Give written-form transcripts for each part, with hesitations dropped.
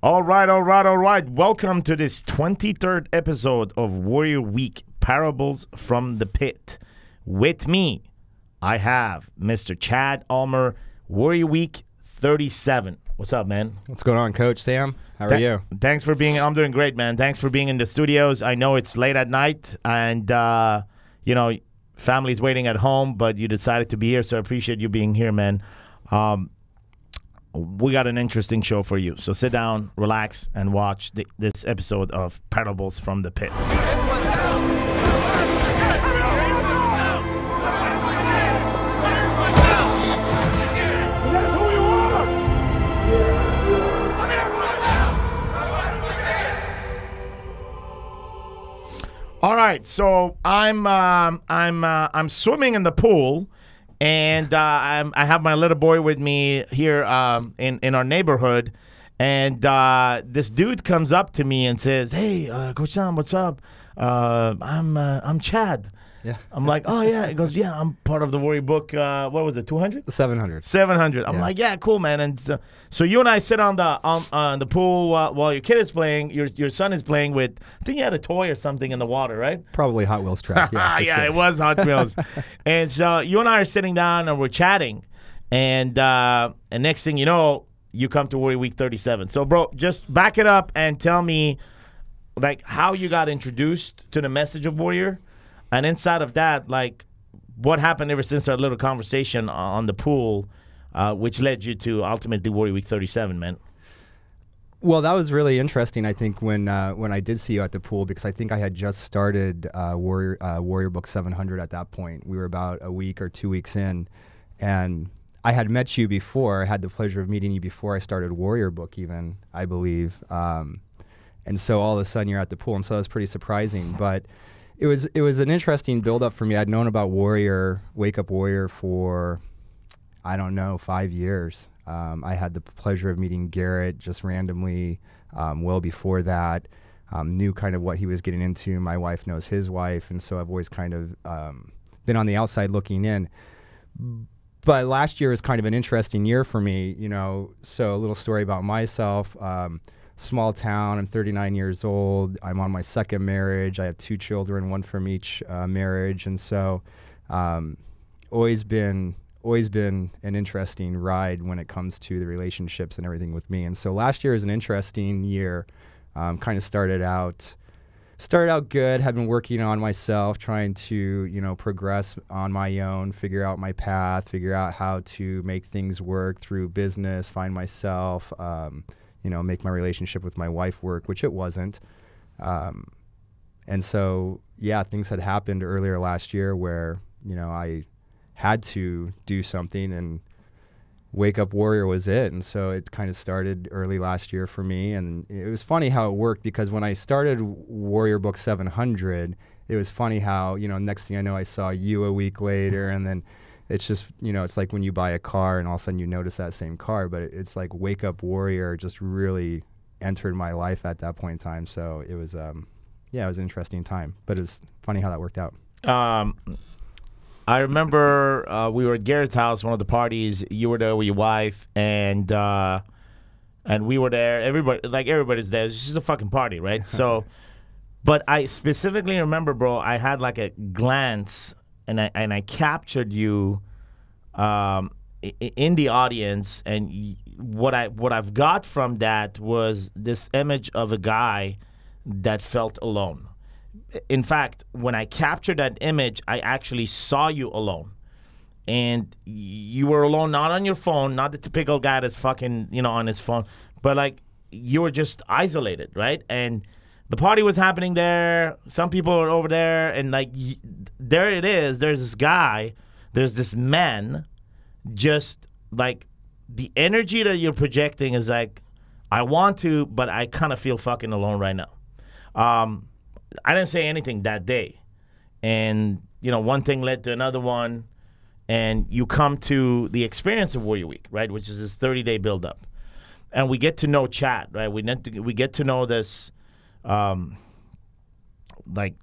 All right. Welcome to this 23rd episode of Warrior Week, Parables from the Pit. With me, I have Mr. Chad Ulmer, Warrior Week 37. What's up, man? What's going on, Coach Sam? How are you? Thanks for being, I'm doing great, man. Thanks for being in the studios. I know it's late at night and, family's waiting at home, but you decided to be here, so I appreciate you being here, man. We got an interesting show for you. So sit down, relax, and watch this episode of Parables from the Pit. All right, so I'm swimming in the pool. And I have my little boy with me here in our neighborhood, and this dude comes up to me and says, "Hey, Coach Sam, what's up? I'm Chad." Yeah. I'm like, "Oh yeah." He goes, "Yeah, I'm part of the Warrior Book. What was it? 200? 700. 700. I'm like, "Yeah, cool, man." And so you and I sit on the pool while your kid is playing. Your son is playing with. I think you had a toy or something in the water, right? Probably Hot Wheels track. Yeah, Yeah, sure. It was Hot Wheels. And so you and I are sitting down and we're chatting, and next thing you know, you come to Warrior Week 37. So, bro, just back it up and tell me, like, how you got introduced to the message of Warrior. And inside of that, like, what happened ever since our little conversation on the pool, which led you to ultimately Warrior Week 37, man? Well, that was really interesting, I think, when I did see you at the pool, because I think I had just started Warrior Book 700 at that point. We were about a week or 2 weeks in, and I had met you before. I had the pleasure of meeting you before I started Warrior Book even, I believe. And so all of a sudden you're at the pool, and so that was pretty surprising. But it was an interesting build-up for me. I'd known about Wake Up Warrior for, I don't know, 5 years. I had the pleasure of meeting Garrett just randomly well before that. Knew kind of what he was getting into. My wife knows his wife, and so I've always kind of been on the outside looking in. But last year was kind of an interesting year for me, so a little story about myself. Small town, I'm 39 years old. I'm on my second marriage. I have 2 children, one from each marriage. And so always been an interesting ride when it comes to the relationships and everything with me. And so last year is an interesting year. Kind of started out good, had been working on myself, trying to, progress on my own, figure out my path, figure out how to make things work through business, find myself, make my relationship with my wife work, which it wasn't. And so, things had happened earlier last year where, I had to do something, and Wake Up Warrior was it. And so it kind of started early last year for me. And it was funny how it worked, because when I started Warrior Book 700, it was funny how, next thing I know, I saw you a week later, and then it's just, it's like when you buy a car and all of a sudden you notice that same car, but it's like Wake Up Warrior just really entered my life at that point in time. So it was, it was an interesting time, but it was funny how that worked out. I remember we were at Garrett's house, one of the parties. You were there with your wife, and we were there. Everybody's there. It's just a fucking party, right? So, but I specifically remember, bro, I had like a glance, and I captured you in the audience, and what I've got from that was this image of a guy that felt alone. In fact, when I captured that image, I actually saw you alone. And you were alone, not on your phone, not the typical guy that's fucking, on his phone, but like you were just isolated, right? And the party was happening there. Some people were over there, and like there it is. There's this guy, there's this man, just like the energy that you're projecting is like, I want to, but I kind of feel fucking alone right now. I didn't say anything that day. And, one thing led to another one. And you come to the experience of Warrior Week, right, which is this 30-day buildup. And we get to know Chad, right? We get to know this,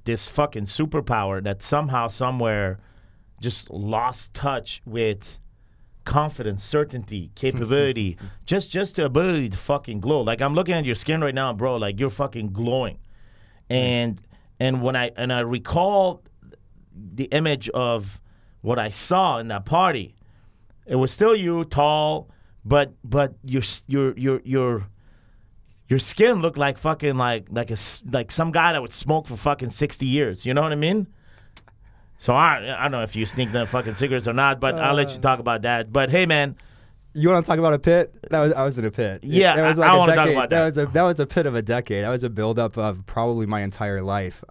this fucking superpower that somehow, somewhere just lost touch with confidence, certainty, capability, just the ability to fucking glow. Like I'm looking at your skin right now, bro. Like you're fucking glowing, and when I recall the image of what I saw in that party, it was still you, tall, but your skin looked like fucking like some guy that would smoke for fucking 60 years. You know what I mean? So I don't know if you sneak the fucking cigarettes or not, but I'll let you talk about that. But hey, man, you want to talk about a pit? I was in a pit. Yeah, that was like I want to talk about that. That was a pit of a decade. That was a buildup of probably my entire life.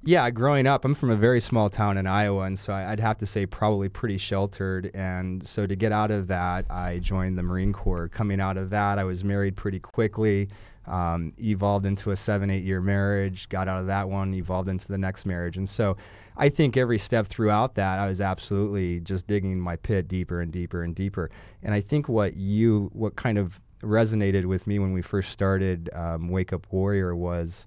Yeah, growing up, I'm from a very small town in Iowa, and so I'd have to say probably pretty sheltered. And so to get out of that, I joined the Marine Corps. Coming out of that, I was married pretty quickly, evolved into a 7-8 year marriage, got out of that one, evolved into the next marriage. And so I think every step throughout that, I was absolutely just digging my pit deeper and deeper and deeper. And I think what kind of resonated with me when we first started Wake Up Warrior was...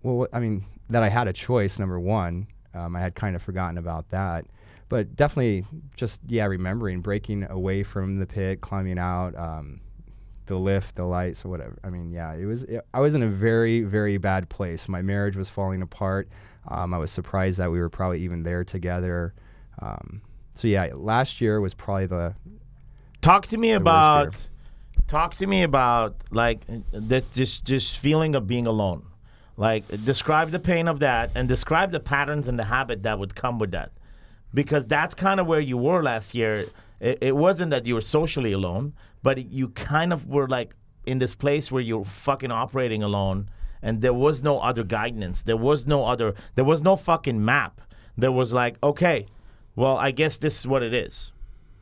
Well, I mean, that I had a choice, number one. I had kind of forgotten about that. But definitely just, remembering breaking away from the pit, climbing out, the lift, the lights, or whatever. I mean, I was in a very, very bad place. My marriage was falling apart. I was surprised that we were probably even there together. Last year was probably the Talk to me about like this feeling of being alone. Like, describe the pain of that and describe the patterns and the habit that would come with that. Because that's kind of where you were last year. It wasn't that you were socially alone, but you kind of were like in this place where you're fucking operating alone and there was no other guidance. There was no fucking map. There was like, okay, well, I guess this is what it is.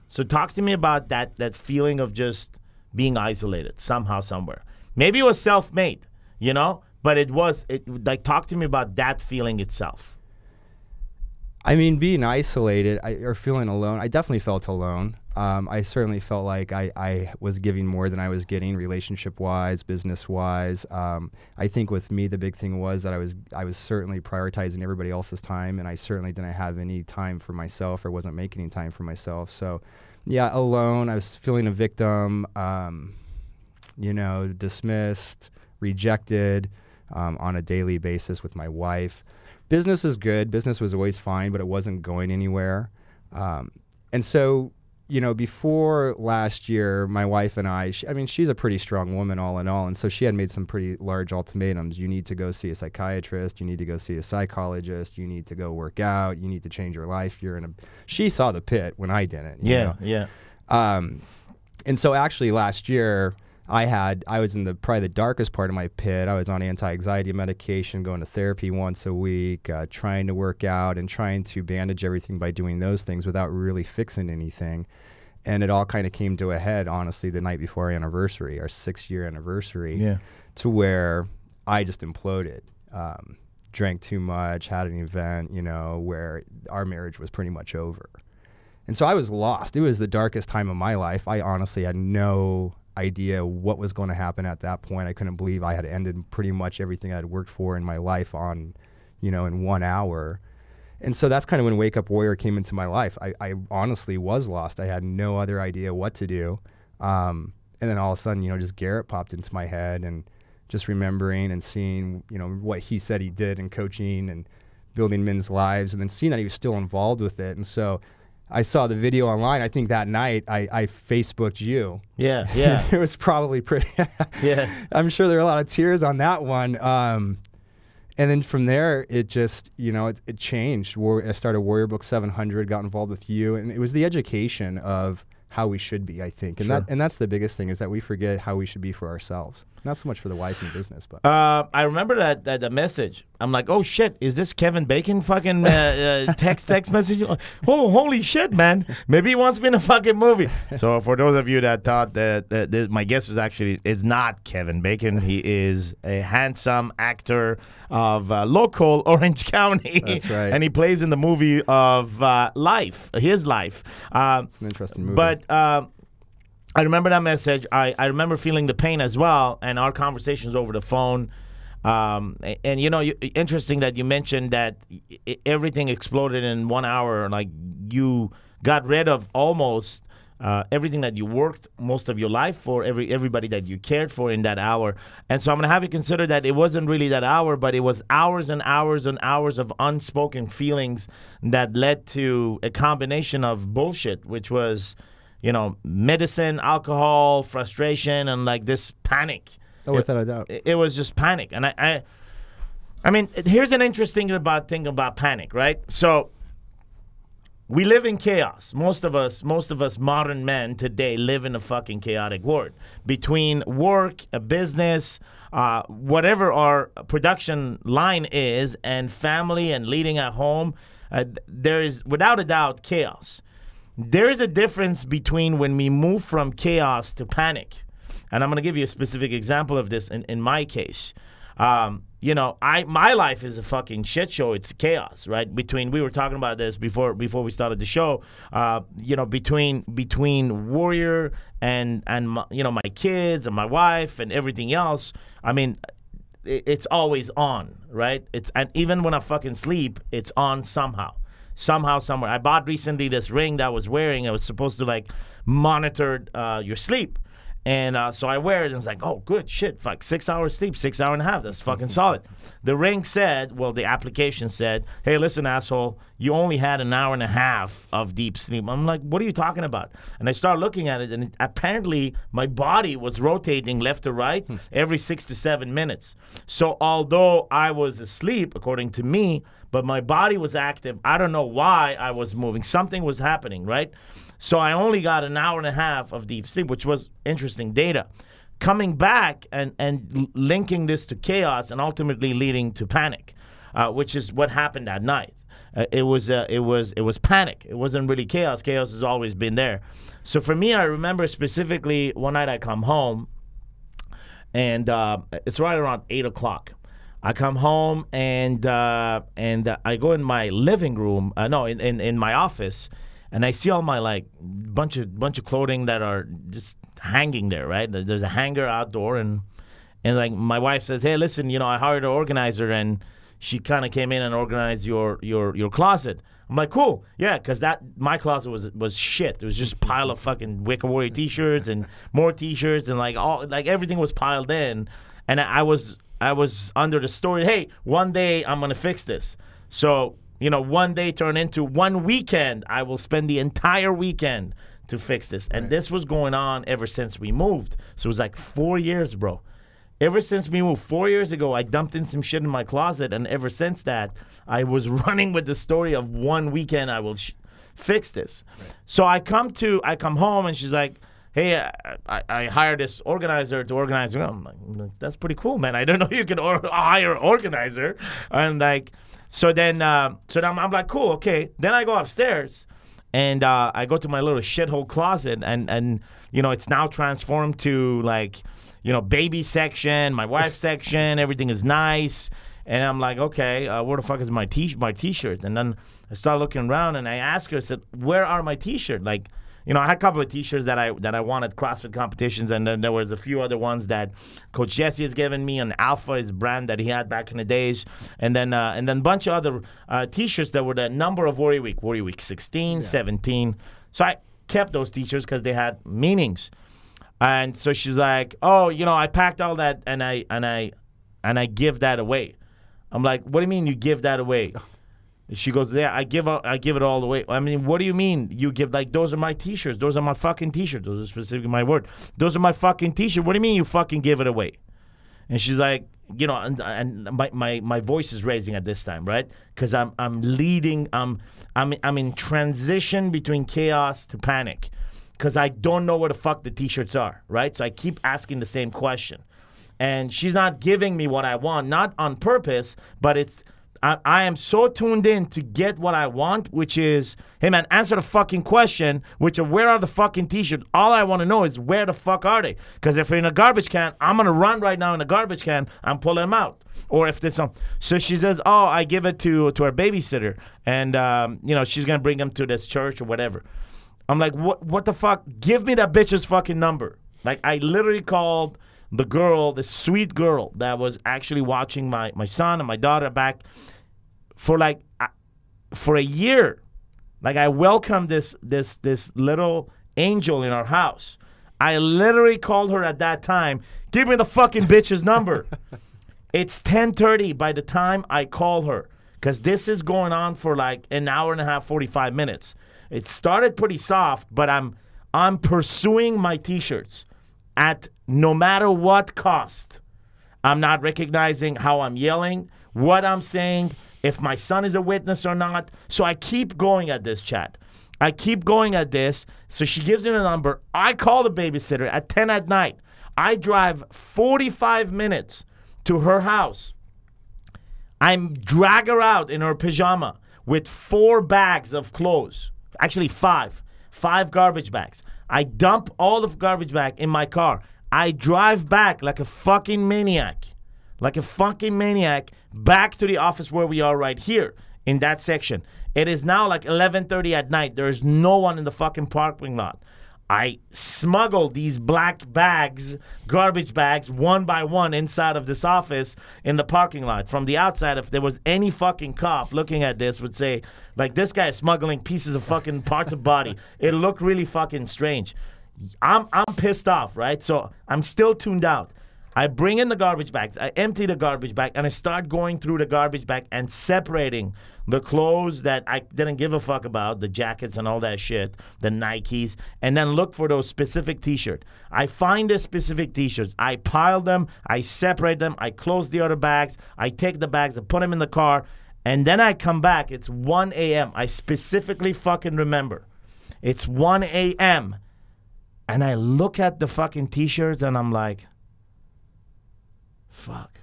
So talk to me about that feeling of just being isolated somehow, somewhere. Maybe it was self-made, you know? But talk to me about that feeling itself. I mean, being isolated or feeling alone, I definitely felt alone. I certainly felt like I was giving more than I was getting, relationship-wise, business-wise. I think with me, the big thing was that I was certainly prioritizing everybody else's time, and I certainly didn't have any time for myself or wasn't making any time for myself. So, yeah, alone. I was feeling a victim, dismissed, rejected. On a daily basis with my wife. Business is good. Business was always fine, but it wasn't going anywhere. And so, before last year, my wife and I, she's a pretty strong woman all in all. And so she had made some pretty large ultimatums. You need to go see a psychiatrist. You need to go see a psychologist. You need to go work out. You need to change your life. She saw the pit when I didn't. Yeah. And so actually last year, I was in probably the darkest part of my pit. I was on anti-anxiety medication, going to therapy once a week, trying to work out and trying to bandage everything by doing those things without really fixing anything. And it all kind of came to a head, honestly, the night before our anniversary, our 6-year anniversary, to where I just imploded. Drank too much, had an event, where our marriage was pretty much over. And so I was lost. It was the darkest time of my life. I honestly had no idea what was going to happen at that point. I couldn't believe I had ended pretty much everything I had worked for in my life on, in 1 hour. And so that's kind of when Wake Up Warrior came into my life. I honestly was lost. I had no other idea what to do. And then all of a sudden, just Garrett popped into my head, and just remembering and seeing, what he said he did in coaching and building men's lives, and then seeing that he was still involved with it. And so I saw the video online. I think that night I Facebooked you. Yeah. It was probably pretty. Yeah. I'm sure there were a lot of tears on that one. And then from there, it just, it changed. I started Warrior Book 700, got involved with you, and it was the education of how we should be, I think. And that's the biggest thing, is that we forget how we should be for ourselves. Not so much for the wife and business, but I remember that message. I'm like, oh shit, is this Kevin Bacon fucking text message? Oh, holy shit, man! Maybe he wants me in a fucking movie. So for those of you that thought that my guess was actually, it's not Kevin Bacon. He is a handsome actor of local Orange County. That's right. And he plays in the movie of his life. It's an interesting movie. But I remember that message. I remember feeling the pain as well, and our conversations over the phone. And you know, interesting that you mentioned that everything exploded in 1 hour. Like you got rid of almost everything that you worked most of your life for, everybody that you cared for in that hour. And so I'm gonna have you consider that it wasn't really that hour, but it was hours and hours and hours of unspoken feelings that led to a combination of bullshit, which was, you know, medicine, alcohol, frustration, and like this panic. Oh, without a doubt. It was just panic. And I mean, here's an interesting thing about panic, right? So we live in chaos. Most of us modern men today live in a fucking chaotic world. Between work, a business, whatever our production line is, and family and leading at home, there is without a doubt chaos. There is a difference between when we move from chaos to panic. And I'm going to give you a specific example of this in my case. You know, my life is a fucking shit show. It's chaos, right? We were talking about this before we started the show. You know, between Warrior and you know, my kids and my wife and everything else. I mean, it's always on, right? And even when I fucking sleep, it's on somehow, somewhere. I bought recently this ring that I was wearing. It was supposed to like monitor your sleep. And so I wear it, and it's like, oh, good shit, fuck, 6 hours sleep, 6 hours and a half, that's fucking solid. The ring said, well, the application said, hey, listen, asshole, you only had an hour and a half of deep sleep. I'm like, what are you talking about? And I started looking at it, and apparently my body was rotating left to right every 6 to 7 minutes. So although I was asleep, according to me, but my body was active, I don't know why I was moving. Something was happening, right? So I only got an hour and a half of deep sleep, which was interesting data. Coming back and linking this to chaos and ultimately leading to panic, which is what happened that night. It was panic. It wasn't really chaos. Chaos has always been there. So for me, I remember specifically one night I come home, and it's right around 8 o'clock. I come home and I go in my living room. In my office. And I see all my like bunch of clothing that are just hanging there, right? There's a hanger outdoor, and like my wife says, hey, listen, you know, I hired an organizer, and she kind of came in and organized your closet. I'm like, cool, yeah, because my closet was shit. It was just a pile of fucking Wicked Warrior t-shirts and more t-shirts, and like everything was piled in, and I was under the story, hey, one day I'm gonna fix this. So, you know, one day turned into one weekend. I will spend the entire weekend to fix this. And this was going on ever since we moved. So it was like 4 years, bro. Ever since we moved 4 years ago, I dumped in some shit in my closet. And ever since that, I was running with the story of one weekend I will fix this. Right. So I come home, and she's like, hey, I hired this organizer to organize. I'm like, that's pretty cool, man. I don't know you could hire an organizer. And like, so then I'm like, cool, okay. Then I go upstairs, and I go to my little shithole closet, and you know, it's now transformed to like, you know, baby section, my wife section, everything is nice. And I'm like, okay, where the fuck is my t-shirts? And then I start looking around, and I ask her, I said, where are my t-shirts? Like, you know, I had a couple of t-shirts that I won at CrossFit competitions, and then there was a few other ones that Coach Jesse has given me, and Alpha, his brand that he had back in the days, and then a bunch of other t-shirts that were the number of Warrior Week 16, 17. So I kept those t-shirts because they had meanings. And so she's like, oh, you know, I packed all that, and I give that away. I'm like, what do you mean you give that away? She goes, yeah, I give it all away. I mean, what do you mean you give? Like, those are my t-shirts. Those are my fucking t-shirts. Those are specifically my word. Those are my fucking t-shirts. What do you mean you fucking give it away? And she's like, you know, and my voice is raising at this time, right? Because I'm leading. I'm in transition between chaos to panic, because I don't know where the fuck the t-shirts are, right? So I keep asking the same question, and she's not giving me what I want, not on purpose, but it's. I am so tuned in to get what I want, which is, hey, man, answer the fucking question, which are, where are the fucking t-shirts? All I want to know is, where the fuck are they? Because if they're in a garbage can, I'm going to run right now in the garbage can and pull them out. Or if there's some. So she says, oh, I give it to our babysitter, and, you know, she's going to bring them to this church or whatever. I'm like, what the fuck? Give me that bitch's fucking number. Like, I literally called the girl, the sweet girl that was actually watching my son and my daughter back for for a year. Like, I welcomed this little angel in our house. I literally called her at that time, give me the fucking bitch's number. It's 10:30 by the time I call her, because this is going on for like an hour and a half, 45 minutes. It started pretty soft, but I'm pursuing my T-shirts at no matter what cost. I'm not recognizing how I'm yelling, what I'm saying, if my son is a witness or not. So I keep going at this, chat. I keep going at this. So she gives me the number. I call the babysitter at 10 at night. I drive 45 minutes to her house. I drag her out in her pajama with 4 bags of clothes. Actually, 5 garbage bags. I dump all the garbage bag in my car. I drive back like a fucking maniac. Back to the office where we are right here in that section. It is now like 11:30 at night. There is no one in the fucking parking lot. I smuggle these black bags, garbage bags, one by one inside of this office in the parking lot. From the outside, if there was any fucking cop looking at this, would say, like, this guy is smuggling pieces of fucking parts of body. It looked really fucking strange. I'm pissed off, right? So I'm still tuned out. I bring in the garbage bags. I empty the garbage bag, and I start going through the garbage bag and separating the clothes that I didn't give a fuck about, the jackets and all that shit, the Nikes, and then look for those specific T-shirts. I find the specific T-shirts. I pile them. I separate them. I close the other bags. I take the bags and put them in the car, and then I come back. It's 1 a.m. I specifically fucking remember. It's 1 a.m., and I look at the fucking T-shirts, and I'm like, fuck,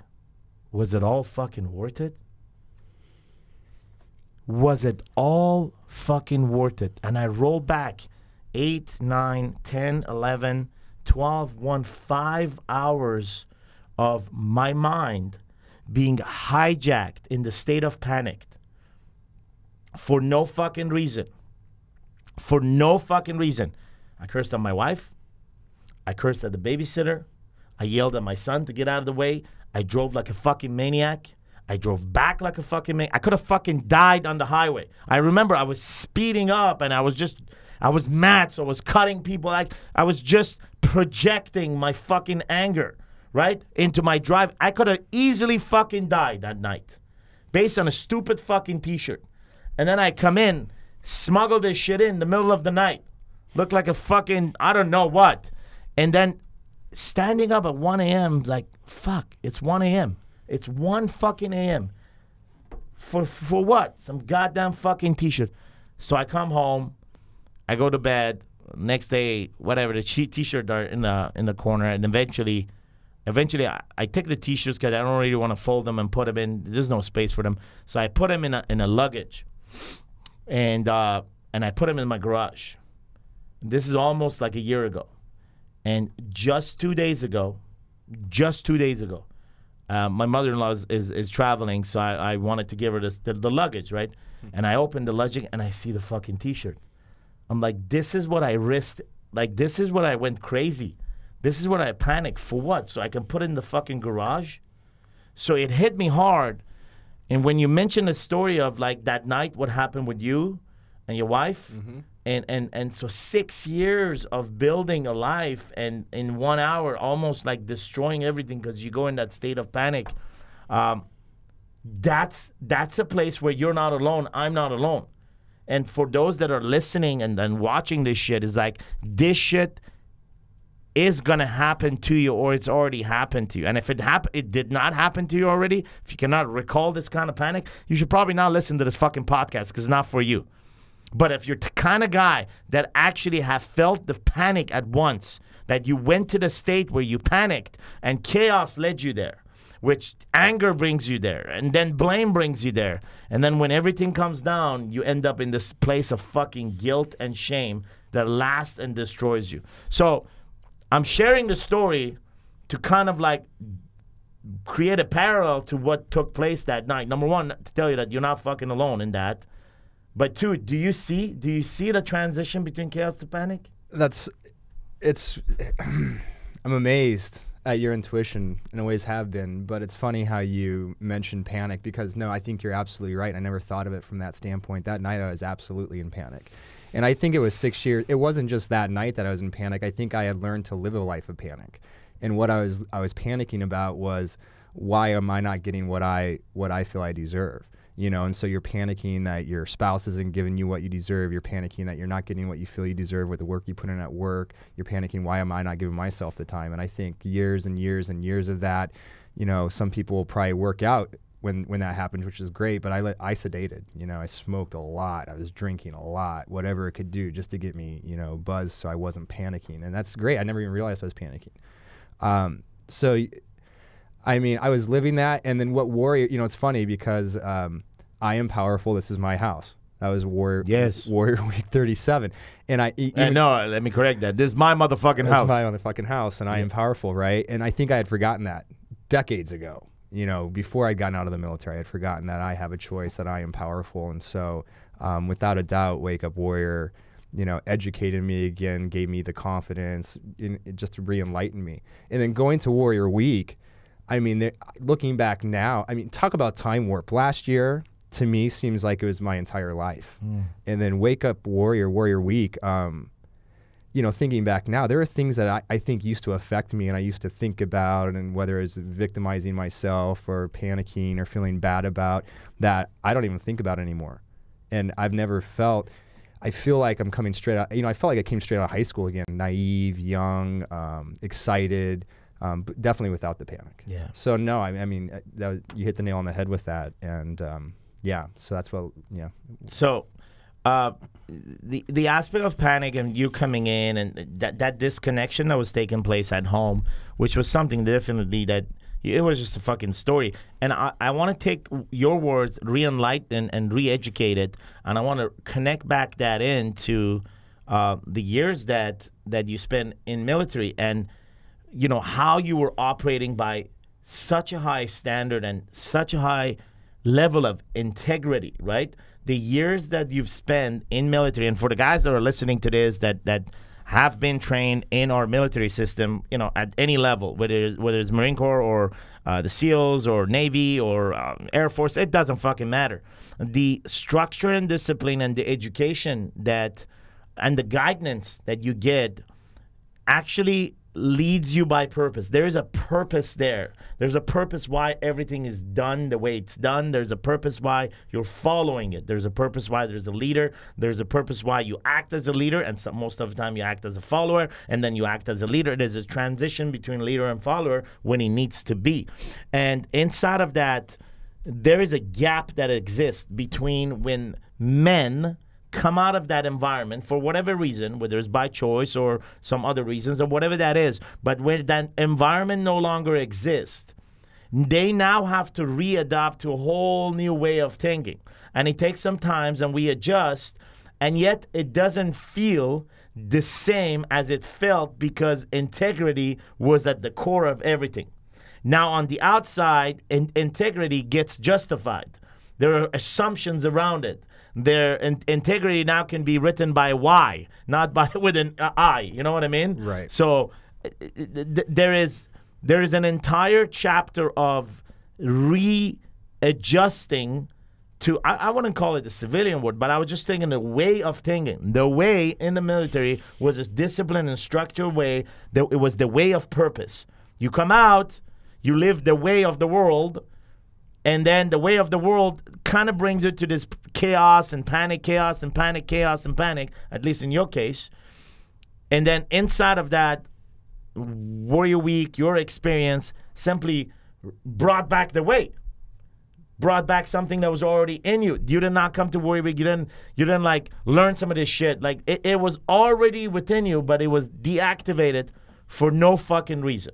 was it all fucking worth it? Was it all fucking worth it? And I roll back 8, 9, 10, 11, 12, 5 hours of my mind being hijacked in the state of panic for no fucking reason. For no fucking reason. I cursed at my wife. I cursed at the babysitter. I yelled at my son to get out of the way. I drove like a fucking maniac. I drove back like a fucking maniac. I could have fucking died on the highway. I remember I was speeding up and I was mad, so I was cutting people. I was just projecting my fucking anger, right, into my drive. I could have easily fucking died that night based on a stupid fucking T-shirt. And then I come in, smuggle this shit in the middle of the night. Look like a fucking, I don't know what. And then standing up at 1 a.m., like, fuck, it's 1 a.m. It's 1 fucking a.m. For what? Some goddamn fucking T-shirt. So I come home, I go to bed, next day, whatever, the T-shirt are in the corner, and eventually I take the T-shirts because I don't really want to fold them and put them in. There's no space for them. So I put them in a luggage, and I put them in my garage. This is almost like a year ago. And just 2 days ago, my mother-in-law is traveling, so I wanted to give her the luggage, right? And I opened the luggage, and I see the fucking T-shirt. I'm like, this is what I risked. Like, this is what I went crazy. This is what I panicked. For what? So I can put it in the fucking garage? So it hit me hard. And when you mention the story of, like, that night, what happened with you and your wife, and so 6 years of building a life, and in 1 hour almost like destroying everything because you go in that state of panic, that's a place where you're not alone. I'm not alone. And for those that are listening and watching this shit, is like, this shit is gonna happen to you, or it's already happened to you. And if it did not happen to you already, if you cannot recall this kind of panic, you should probably not listen to this fucking podcast because it's not for you. But if you're the kind of guy that actually have felt the panic at once, that you went to the state where you panicked and chaos led you there, which anger brings you there, and then blame brings you there, and then when everything comes down, you end up in this place of fucking guilt and shame that lasts and destroys you. So I'm sharing the story to kind of like create a parallel to what took place that night. Number one, to tell you that you're not fucking alone in that. But two, do you see the transition between chaos to panic? I'm amazed at your intuition and always have been. But it's funny how you mentioned panic, because no, I think you're absolutely right. I never thought of it from that standpoint. That night I was absolutely in panic. And I think it was 6 years. It wasn't just that night that I was in panic. I think I had learned to live a life of panic. And what I was panicking about was, why am I not getting what I feel I deserve? You know, and so you're panicking that your spouse isn't giving you what you deserve. You're panicking that you're not getting what you feel you deserve with the work you put in at work. You're panicking, why am I not giving myself the time? And I think years and years and years of that, you know, some people will probably work out when that happens, which is great, but I sedated. You know, I smoked a lot. I was drinking a lot, whatever it could do just to get me, you know, buzzed so I wasn't panicking. And that's great. I never even realized I was panicking. So, I mean, I was living that. And then what Warrior, you know, it's funny because I am powerful. This is my house. That was Warrior Week 37. And no, let me correct that. This is my motherfucking house. This is my motherfucking house, and I am powerful, right? And I think I had forgotten that decades ago. You know, before I'd gotten out of the military, I had forgotten that I have a choice, that I am powerful. And so, without a doubt, Wake Up Warrior, you know, educated me again, gave me the confidence, just to re-enlighten me. And then going to Warrior Week, I mean, looking back now, I mean, talk about time warp. Last year, to me, seems like it was my entire life. And then Wake Up Warrior, Warrior Week, you know, thinking back now, there are things that I think used to affect me and I used to think about, and whether it's victimizing myself or panicking or feeling bad about, that I don't even think about anymore. And I've never felt, I feel like I'm coming straight out, you know, I felt like I came straight out of high school again, naive, young, excited, but definitely without the panic. Yeah. So no, I mean, you hit the nail on the head with that. And yeah, so that's what, yeah. So the aspect of panic and you coming in and that disconnection that was taking place at home, which was something definitely that it was just a fucking story. And I want to take your words, re-enlighten and re-educate it, and I want to connect back that into the years that you spent in military, and you know how you were operating by such a high standard and such a high level of integrity, right? The years that you've spent in military, and for the guys that are listening to this that have been trained in our military system, you know, at any level, whether it's Marine Corps or the SEALs or Navy or Air Force, it doesn't fucking matter. The structure and discipline and the education and the guidance that you get actually leads you by purpose. There is a purpose there. There's a purpose why everything is done the way it's done. There's a purpose why you're following it. There's a purpose why there's a leader. There's a purpose why you act as a leader, and most of the time you act as a follower, and then you act as a leader. There's a transition between leader and follower when it needs to be. And inside of that, there is a gap that exists between when men come out of that environment for whatever reason, whether it's by choice or some other reasons or whatever that is, but when that environment no longer exists, they now have to readapt to a whole new way of thinking. And it takes some time, and we adjust, and yet it doesn't feel the same as it felt because integrity was at the core of everything. Now on the outside, integrity gets justified. There are assumptions around it. Their integrity now can be written by Y, not by with an I. You know what I mean? Right. So there is an entire chapter of readjusting to, I wouldn't call it the civilian word, but I was just thinking the way of thinking. The way in the military was a disciplined and structured way. It was the way of purpose. You come out, you live the way of the world, and then the way of the world kind of brings you to this chaos and panic, chaos and panic, chaos and panic, at least in your case. And then inside of that, Warrior Week, your experience simply brought back the way. Brought back something that was already in you. You did not come to Warrior Week. You didn't like learn some of this shit. Like it was already within you, but it was deactivated for no fucking reason.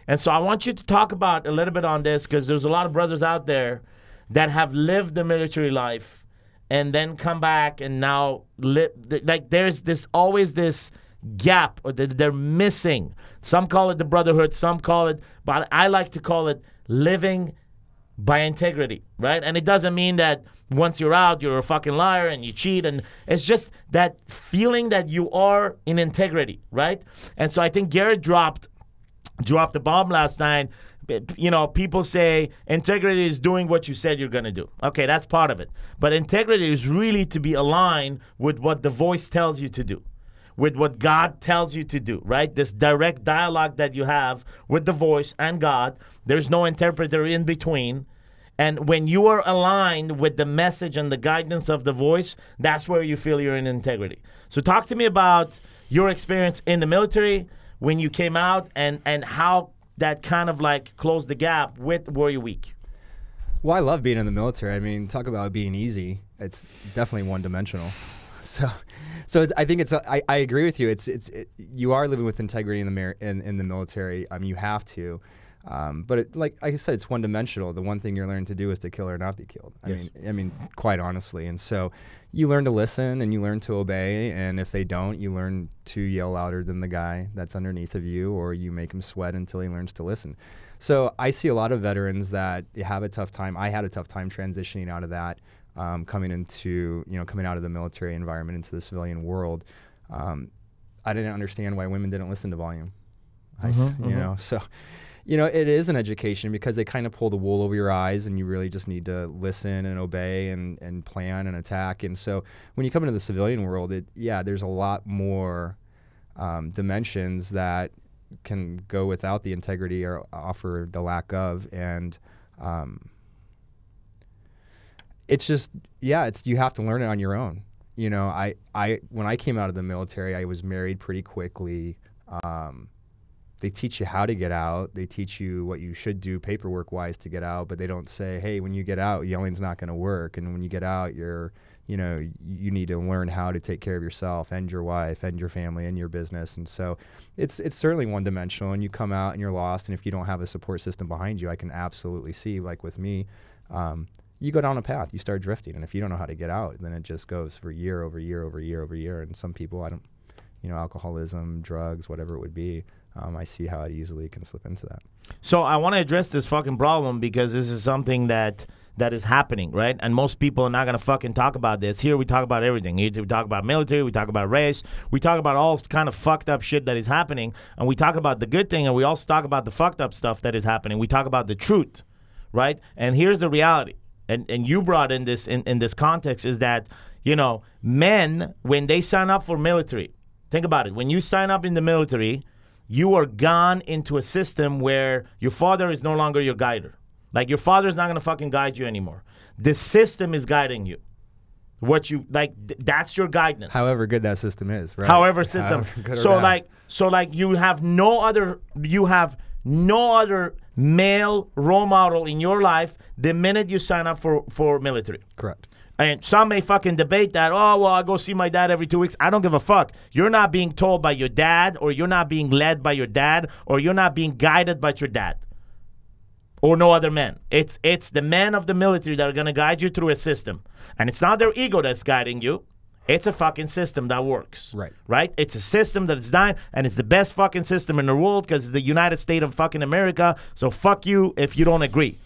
And so I want you to talk about a little bit on this, because there's a lot of brothers out there that have lived the military life and then come back and now live. Like there's always this gap, or they're missing. Some call it the brotherhood, some call it, but I like to call it living by integrity, right? And it doesn't mean that once you're out, you're a fucking liar and you cheat, and it's just that feeling that you are in integrity, right? And so I think Garrett dropped dropped the bomb last night. You know, people say integrity is doing what you said you're going to do. Okay, that's part of it. But integrity is really to be aligned with what the voice tells you to do, with what God tells you to do, right? This direct dialogue that you have with the voice and God. There's no interpreter in between. And when you are aligned with the message and the guidance of the voice, that's where you feel you're in integrity. So talk to me about your experience in the military when you came out, and how that kind of like closed the gap with Warrior Week. Well, I love being in the military. I mean, talk about being easy. It's definitely one-dimensional. So I think I agree with you. You are living with integrity in the military. You have to. But like I said, it's one-dimensional. The one thing you're learning to do is to kill or not be killed. Yes. I mean, quite honestly. And so you learn to listen and you learn to obey. And if they don't, you learn to yell louder than the guy that's underneath of you, or you make him sweat until he learns to listen. So I see a lot of veterans that have a tough time. I had a tough time transitioning out of that, coming out of the military environment into the civilian world. I didn't understand why women didn't listen to volume. So. It is an education because they kind of pull the wool over your eyes, and you really just need to listen and obey and plan and attack. And so when you come into the civilian world, there's a lot more dimensions that can go without the integrity or offer the lack of. And it's just, you have to learn it on your own. When I came out of the military, I was married pretty quickly. They teach you how to get out. They teach you what you should do paperwork-wise to get out, but they don't say, hey, when you get out, yelling's not going to work. And when you get out, you need to learn how to take care of yourself and your wife and your family and your business. And so it's certainly one-dimensional, and you come out and you're lost. And if you don't have a support system behind you, I can absolutely see, like with me, you go down a path, you start drifting. And if you don't know how to get out, then it just goes for year over year over year over year. And some people, alcoholism, drugs, whatever it would be, I see how it easily can slip into that. So I want to address this fucking problem because this is something that is happening, right? And most people are not going to fucking talk about this. Here we talk about everything. Here we talk about military, we talk about race, we talk about all kind of fucked up shit that is happening, and we talk about the good thing, and we also talk about the fucked up stuff that is happening. We talk about the truth, right? And here's the reality, and you brought in this in this context, is that, men, when they sign up for military, think about it. When you sign up in the military, you are gone into a system where your father is no longer your guider. Like, your father is not going to fucking guide you anymore. The system is guiding you. That's your guidance. However good that system is, right? However you have no other male role model in your life the minute you sign up for military. Correct. And some may fucking debate that, I go see my dad every 2 weeks. I don't give a fuck. You're not being told by your dad, or you're not being led by your dad, or you're not being guided by your dad or no other men. It's the men of the military that are going to guide you through a system. And it's not their ego that's guiding you. It's a fucking system that works. Right? It's a system that is dying, and it's the best fucking system in the world because it's the United States of fucking America. So fuck you if you don't agree.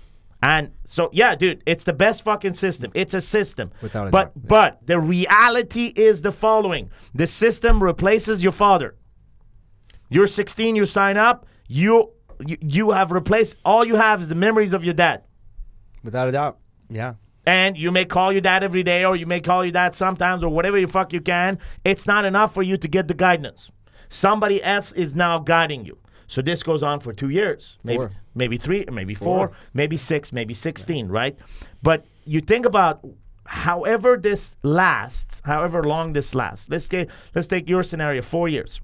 And so, dude, it's the best fucking system. It's a system. Without a doubt. But the reality is the following. The system replaces your father. You're 16, you sign up, you have replaced, all you have is the memories of your dad. Without a doubt, yeah. And you may call your dad every day, or you may call your dad sometimes, or whatever the fuck you can. It's not enough for you to get the guidance. Somebody else is now guiding you. So this goes on for 2 years, maybe 3, maybe 4, maybe 6, maybe 16, right? But you think about however long this lasts. Let's take your scenario, 4 years.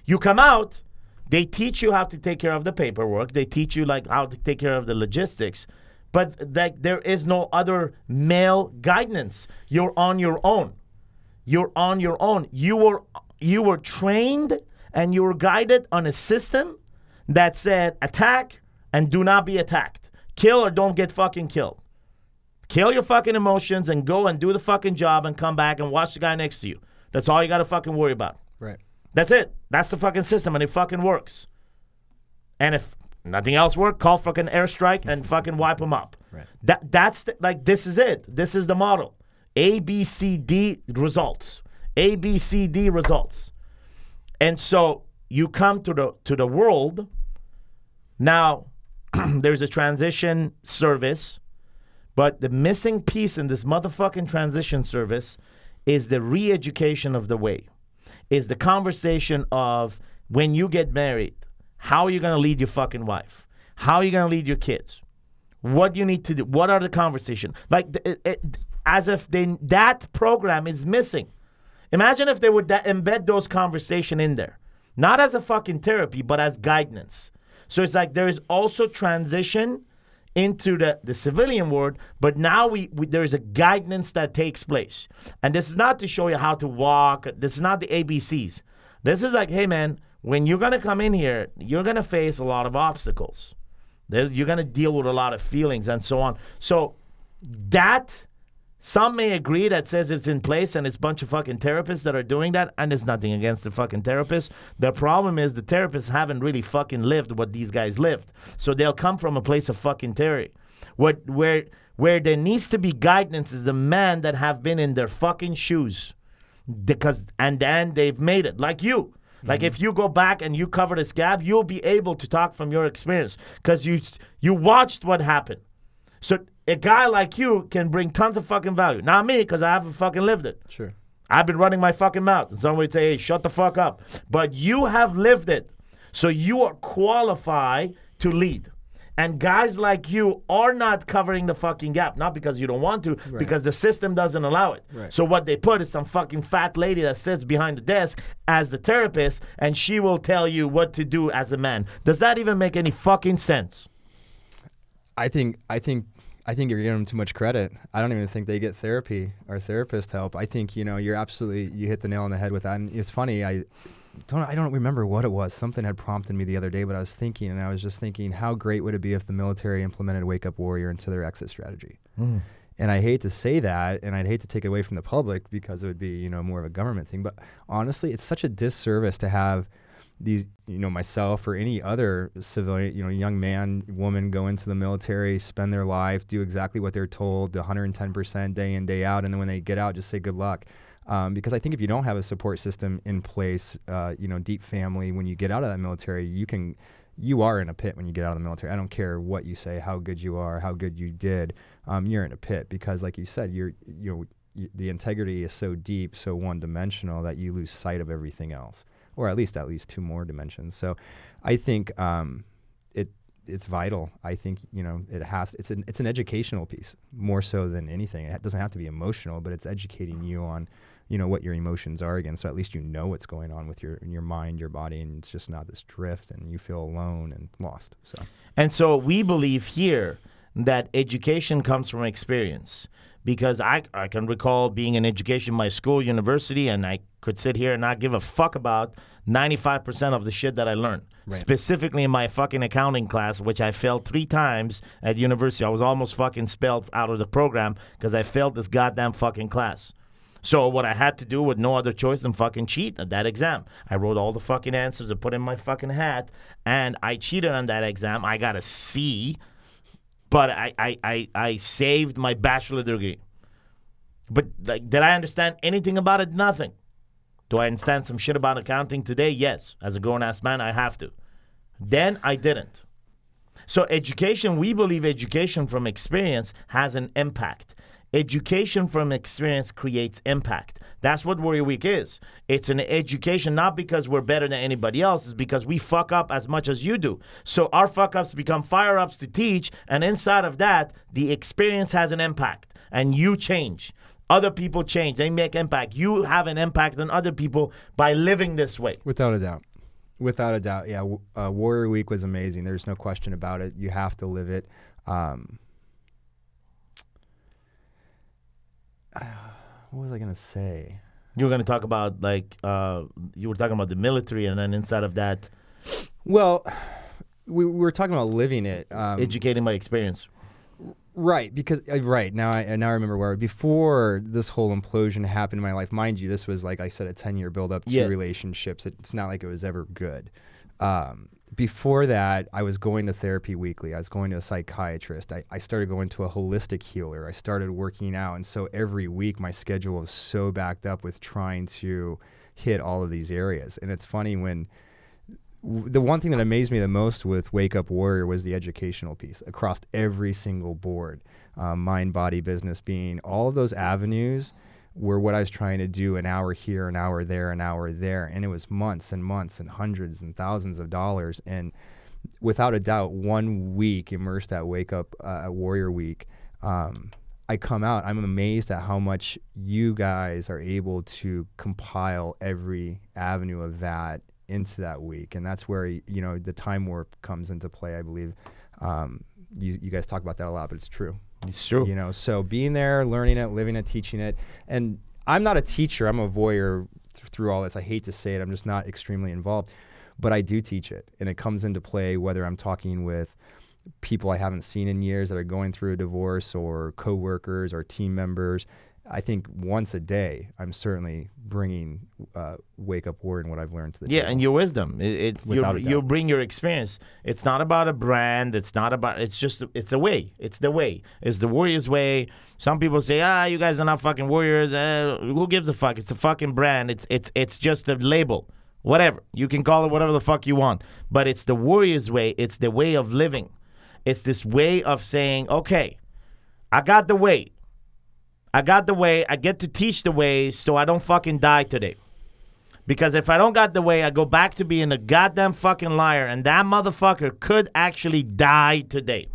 You come out, they teach you how to take care of the paperwork. They teach you how to take care of the logistics. But there is no other male guidance. You're on your own. You're on your own. You were trained and you were guided on a system that said attack and do not be attacked. Kill or don't get fucking killed. Kill your fucking emotions and go and do the fucking job and come back and watch the guy next to you. That's all you got to fucking worry about. Right. That's it. That's the fucking system, and it fucking works. And if nothing else works, call fucking airstrike and fucking wipe them up. Right. This is it. This is the model. A, B, C, D results. A, B, C, D results. And so you come to the world Now, there's a transition service, but the missing piece in this motherfucking transition service is the re-education of the way, is the conversation of when you get married, how are you going to lead your fucking wife? How are you going to lead your kids? What do you need to do? What are the conversations? Like, as if that program is missing. Imagine if they would embed those conversations in there. Not as a fucking therapy, but as guidance. So it's like there is also transition into the civilian world, but now there is a guidance that takes place. And this is not to show you how to walk. This is not the ABCs. This is like, hey, man, when you're going to come in here, you're going to face a lot of obstacles. You're going to deal with a lot of feelings and so on. So that, some may agree that says it's in place and it's a bunch of fucking therapists that are doing that, and there's nothing against the fucking therapists. The problem is the therapists haven't really fucking lived what these guys lived. So they'll come from a place of fucking theory. Where there needs to be guidance is the man that have been in their fucking shoes. And then they've made it, like you. Like if you go back and you cover the scab, you'll be able to talk from your experience because you watched what happened. So a guy like you can bring tons of fucking value. Not me, because I haven't fucking lived it. Sure. I've been running my fucking mouth. And somebody would say, hey, shut the fuck up. But you have lived it. So you are qualified to lead. And guys like you are not covering the fucking gap. Not because you don't want to, because the system doesn't allow it. Right. So what they put is some fucking fat lady that sits behind the desk as the therapist, and she will tell you what to do as a man. Does that even make any fucking sense? I think you're giving them too much credit. I don't even think they get therapy or therapist help. I think, you hit the nail on the head with that. And it's funny, I don't remember what it was. Something had prompted me the other day, but I was just thinking, how great would it be if the military implemented Wake Up Warrior into their exit strategy? And I hate to say that, and I'd hate to take it away from the public because it would be, more of a government thing. But honestly, it's such a disservice to have these, myself or any other civilian, young man, woman go into the military, spend their life, do exactly what they're told, 110% day in, day out, and then when they get out, just say good luck. Because I think if you don't have a support system in place, deep family, when you get out of that military, you are in a pit when you get out of the military. I don't care what you say, how good you are, how good you did, you're in a pit because, like you said, the integrity is so deep, so one-dimensional that you lose sight of everything else. Or at least two more dimensions. So I think it's vital. I think it's an educational piece more so than anything. It doesn't have to be emotional, but it's educating you on what your emotions are again. So at least you know what's going on with your mind, your body, and it's just not this drift and you feel alone and lost. So we believe here that education comes from experience. Because I can recall being in education in my school, university, and I could sit here and not give a fuck about 95% of the shit that I learned. Right. Specifically in my fucking accounting class, which I failed 3 times at university. I was almost fucking expelled out of the program because I failed this goddamn fucking class. So what I had to do with no other choice than fucking cheat at that exam. I wrote all the fucking answers and put in my fucking hat, and I cheated on that exam. I got a C. But I saved my bachelor degree. But did I understand anything about it? Nothing. Do I understand some shit about accounting today? Yes. As a grown-ass man, I have to. Then I didn't. So education, we believe education from experience has an impact. Education from experience creates impact. That's what Warrior Week is. It's an education, not because we're better than anybody else. It's because we fuck up as much as you do. So our fuck-ups become fire-ups to teach, and inside of that, the experience has an impact, and you change. Other people change. They make impact. You have an impact on other people by living this way. Without a doubt. Without a doubt, yeah. Warrior Week was amazing. There's no question about it. You have to live it. What was I going to say? You were going to talk about, you were talking about the military, and then inside of that. Well, we were talking about living it. Educating by experience. Right, because, now I remember where, before this whole implosion happened in my life, mind you, this was, like I said, a 10-year build-up to relationships. It's not like it was ever good. Before that, I was going to therapy weekly. I was going to a psychiatrist. I started going to a holistic healer. I started working out. And so every week, my schedule was so backed up with trying to hit all of these areas. And it's funny when the one thing that amazed me the most with Wake Up Warrior was the educational piece across every single board, mind, body, business, being, all of those avenues were what I was trying to do, an hour here, an hour there, an hour there. And it was months and months and hundreds and thousands of dollars. And without a doubt, 1 week immersed at Wake Up Warrior Week, I come out, I'm amazed at how much you guys are able to compile every avenue of that into that week. And that's where, the time warp comes into play, I believe. You guys talk about that a lot, but it's true. It's true. So being there, learning it, living it, teaching it. And I'm not a teacher. I'm a voyeur through all this. I hate to say it. I'm just not extremely involved. But I do teach it. And it comes into play whether I'm talking with people I haven't seen in years that are going through a divorce, or coworkers or team members. I think once a day, I'm certainly bringing Wake Up Warrior and what I've learned to the table. And your wisdom. You bring your experience. It's not about a brand. It's not about. It's a way. It's the way. It's the Warrior's way. Some people say, you guys are not fucking warriors. Who gives a fuck? It's a fucking brand. It's just a label. Whatever. You can call it whatever the fuck you want. But it's the Warrior's way. It's the way of living. It's this way of saying, okay, I got the way. I get to teach the way so I don't fucking die today. Because if I don't got the way, I go back to being a goddamn fucking liar, and that motherfucker could actually die today.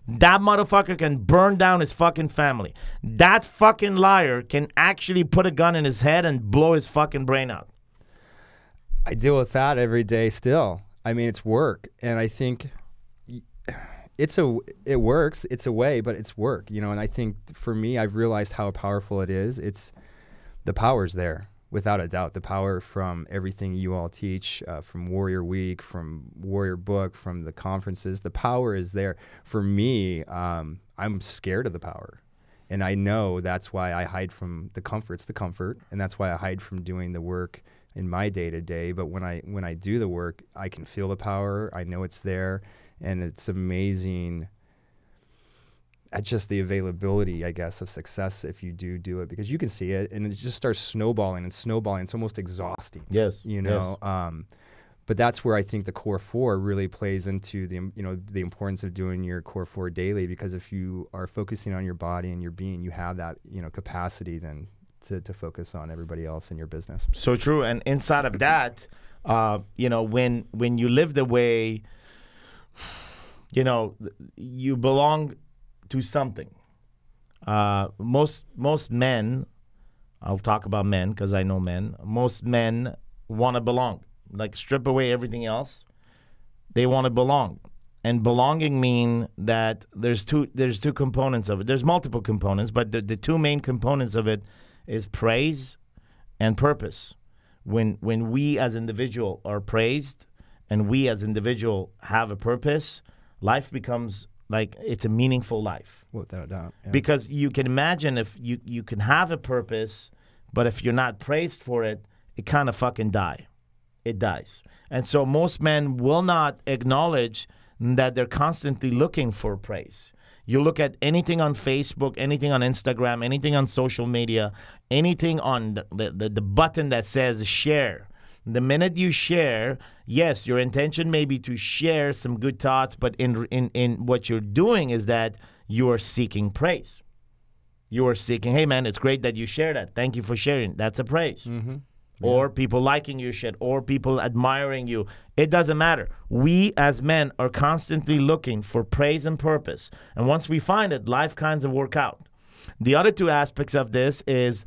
That motherfucker can burn down his fucking family. That fucking liar can actually put a gun in his head and blow his fucking brain out. I deal with that every day still. I mean, it's work. And I think it works. It's a way, but it's work, and I think for me, I've realized how powerful it is. The power's there, without a doubt. The power from everything you all teach, from Warrior Week, from Warrior Book, from the conferences, the power is there. For me, I'm scared of the power. And I know that's why I hide from the comfort, and that's why I hide from doing the work in my day-to-day. But when I do the work, I can feel the power. I know it's there. And it's amazing at just the availability, I guess, of success if you do it, because you can see it and it just starts snowballing. It's almost exhausting. Yes. Yes. But that's where I think the core four really plays into the importance of doing your core four daily, because if you are focusing on your body and your being, you have that, capacity then to focus on everybody else in your business. So true. And inside of that, when you live the way, you belong to something. Most men, I'll talk about men because I know men, most men want to belong. Like, strip away everything else, they want to belong. And belonging mean that there's two components of it. There's multiple components, but the two main components of it is praise and purpose. When we as individual are praised and we as individual have a purpose, life becomes like it's a meaningful life. Without a doubt. Yeah. Because you can imagine if you can have a purpose, but if you're not praised for it, it kind of fucking it dies. And so most men will not acknowledge that they're constantly looking for praise. You look at anything on Facebook, anything on Instagram, anything on social media, anything on the button that says share. The minute you share, yes, your intention may be to share some good thoughts, but in what you're doing is that you are seeking praise. You are seeking, hey man, it's great that you share that. Thank you for sharing. That's a praise. Mm-hmm. Yeah. Or people liking your shit, or people admiring you. It doesn't matter. We as men are constantly looking for praise and purpose. And once we find it, life kinds of work out. The other two aspects of this is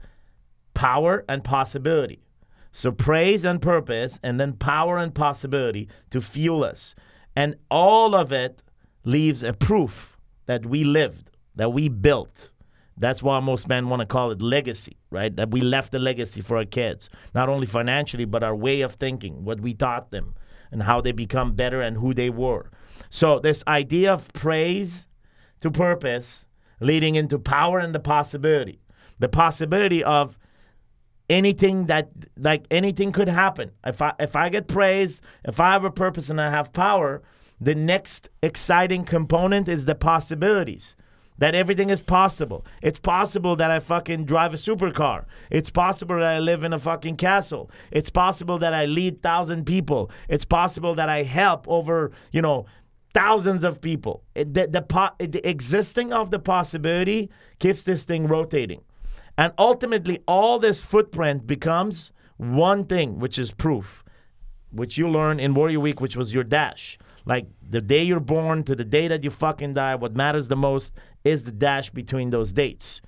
power and possibility. So praise and purpose, and then power and possibility to fuel us. And all of it leaves a proof that we lived, that we built. That's why most men want to call it legacy, right? That we left a legacy for our kids, not only financially, but our way of thinking, what we taught them, and how they become better and who they were. So this idea of praise to purpose leading into power and the possibility of anything anything could happen. If I get praise, if I have a purpose and I have power, the next exciting component is the possibilities. that everything is possible. It's possible that I fucking drive a supercar. It's possible that I live in a fucking castle. It's possible that I lead 1,000 people. It's possible that I help over, thousands of people. The existing of the possibility keeps this thing rotating. And ultimately, all this footprint becomes one thing, which is proof, which you learn in Warrior Week, which was your dash. Like the day you're born to the day that you fucking die, what matters the most is the dash between those dates.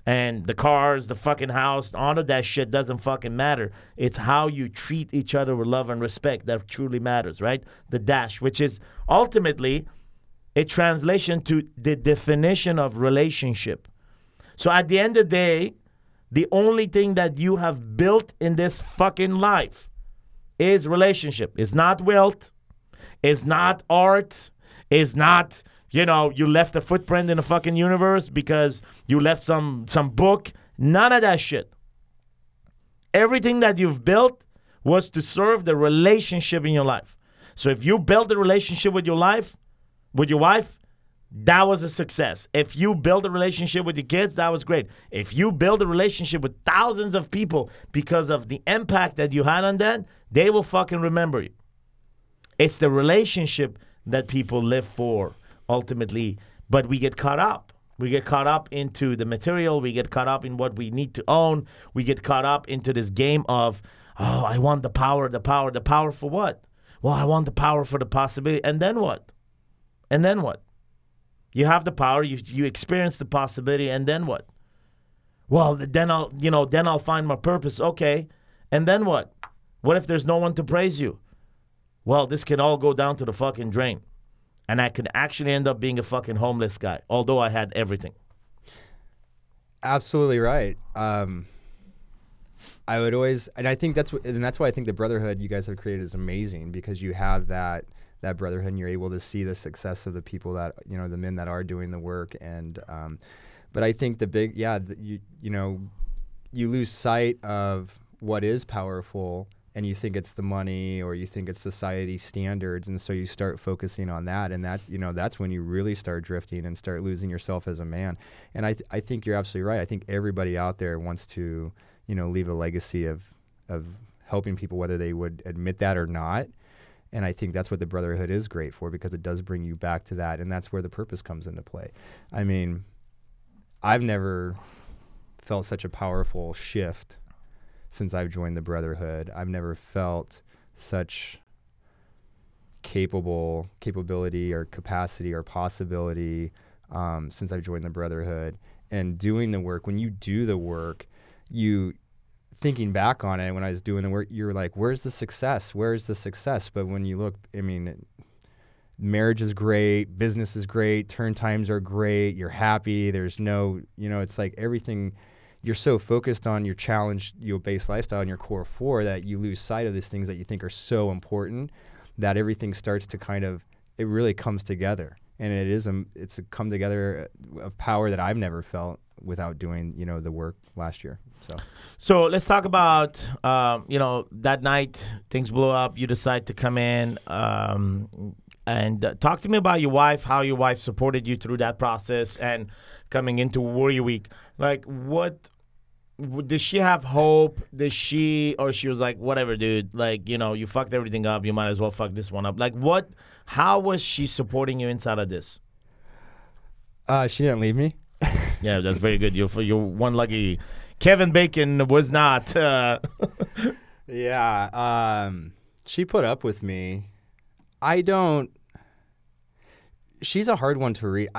And the cars, the fucking house, all of that shit doesn't fucking matter. It's how you treat each other with love and respect that truly matters, right? The dash, which is ultimately a translation to the definition of relationship. So at the end of the day, the only thing that you have built in this fucking life is relationship. It's not wealth. It's not art. It's not, you left a footprint in the fucking universe because you left some book. None of that shit. Everything that you've built was to serve the relationship in your life. So if you built a relationship with your wife, that was a success. If you build a relationship with your kids, that was great. If you build a relationship with thousands of people because of the impact that you had on that, they will fucking remember you. It's the relationship that people live for, ultimately. But we get caught up. We get caught up into the material. We get caught up in what we need to own. We get caught up into this game of, I want the power. The power for what? Well, I want the power for the possibility. And then what? You have the power. You experience the possibility. And then what? Well, then I'll find my purpose. Okay. And then what? What if there's no one to praise you? Well, this can all go down to the fucking drain. And I could actually end up being a fucking homeless guy, although I had everything. Absolutely right. I would always, and I think that's why I think the Brotherhood you guys have created is amazing, because you have that brotherhood and you're able to see the success of the people that, the men that are doing the work. And, but I think you lose sight of what is powerful, and you think it's the money or you think it's society standards, and so you start focusing on that, and that's when you really start drifting and start losing yourself as a man. And I think you're absolutely right. I think everybody out there wants to leave a legacy of helping people, whether they would admit that or not. And I think that's what the Brotherhood is great for, because it does bring you back to that, and that's where the purpose comes into play. I mean, I've never felt such a powerful shift since I've joined the Brotherhood. I've never felt such capability or capacity or possibility since I've joined the Brotherhood. And doing the work, when you do the work, thinking back on it, when I was doing the work, you're like, where's the success? Where's the success? But when you look, marriage is great, business is great, turn times are great, you're happy, there's no, it's like everything. You're so focused on your challenge-based lifestyle and your core four that you lose sight of these things that you think are so important, that everything starts to it really comes together. And it's a come together of power that I've never felt without doing, the work last year. So let's talk about, that night things blew up. You decide to come in and talk to me about your wife, how your wife supported you through that process and coming into Warrior Week. Like, does she have hope? Or she was like, whatever, dude, like, you fucked everything up, you might as well fuck this one up. Like, how was she supporting you inside of this? She didn't leave me. Yeah, that's very good. You're one lucky. Kevin Bacon was not. Yeah. She put up with me. She's a hard one to read.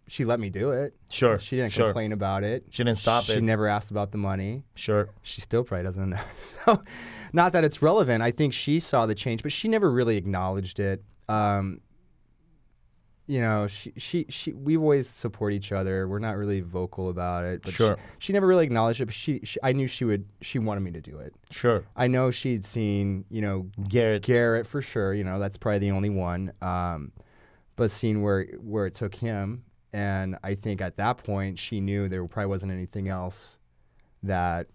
She let me do it. Sure. She didn't complain about it. She didn't stop it. She never asked about the money. Sure. She still probably doesn't know. So, not that it's relevant. I think she saw the change, but she never really acknowledged it. We always support each other. We're not really vocal about it. But sure. She never really acknowledged it, but I knew she wanted me to do it. Sure. I know she'd seen, Garrett for sure. That's probably the only one. But seeing where it took him. And I think at that point, she knew there probably wasn't anything else that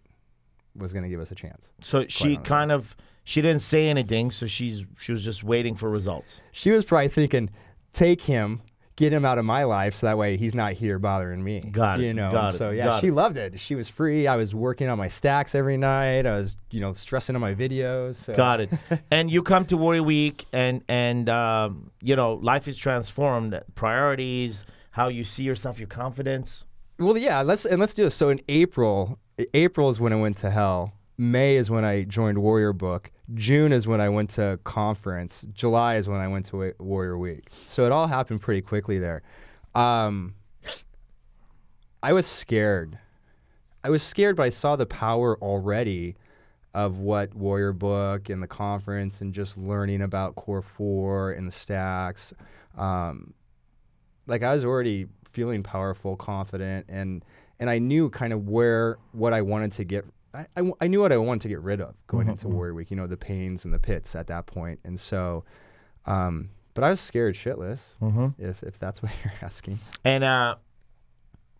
was going to give us a chance. So she didn't say anything, so she was just waiting for results. She was probably thinking, take him, get him out of my life so that way he's not here bothering me. Got it. You know, Got it. so yeah, Got she it. loved it. She was free. I was working on my stacks every night. I was, you know, stressing on my videos. So. Got it. And you come to Warrior Week, and you know, life is transformed. Priorities, how you see yourself, your confidence. Well, yeah, let's do this. So in April is when I went to hell. May is when I joined Warrior Book. June is when I went to conference. July is when I went to Warrior Week. So it all happened pretty quickly there. I was scared. But I saw the power already of what Warrior Book and the conference and just learning about Core 4 and the stacks. Like I was already feeling powerful, confident, and I knew kind of what I wanted to get. I knew what I wanted to get rid of going into Warrior Week, you know, the pains and the pits at that point. And so, but I was scared shitless, if that's what you're asking. And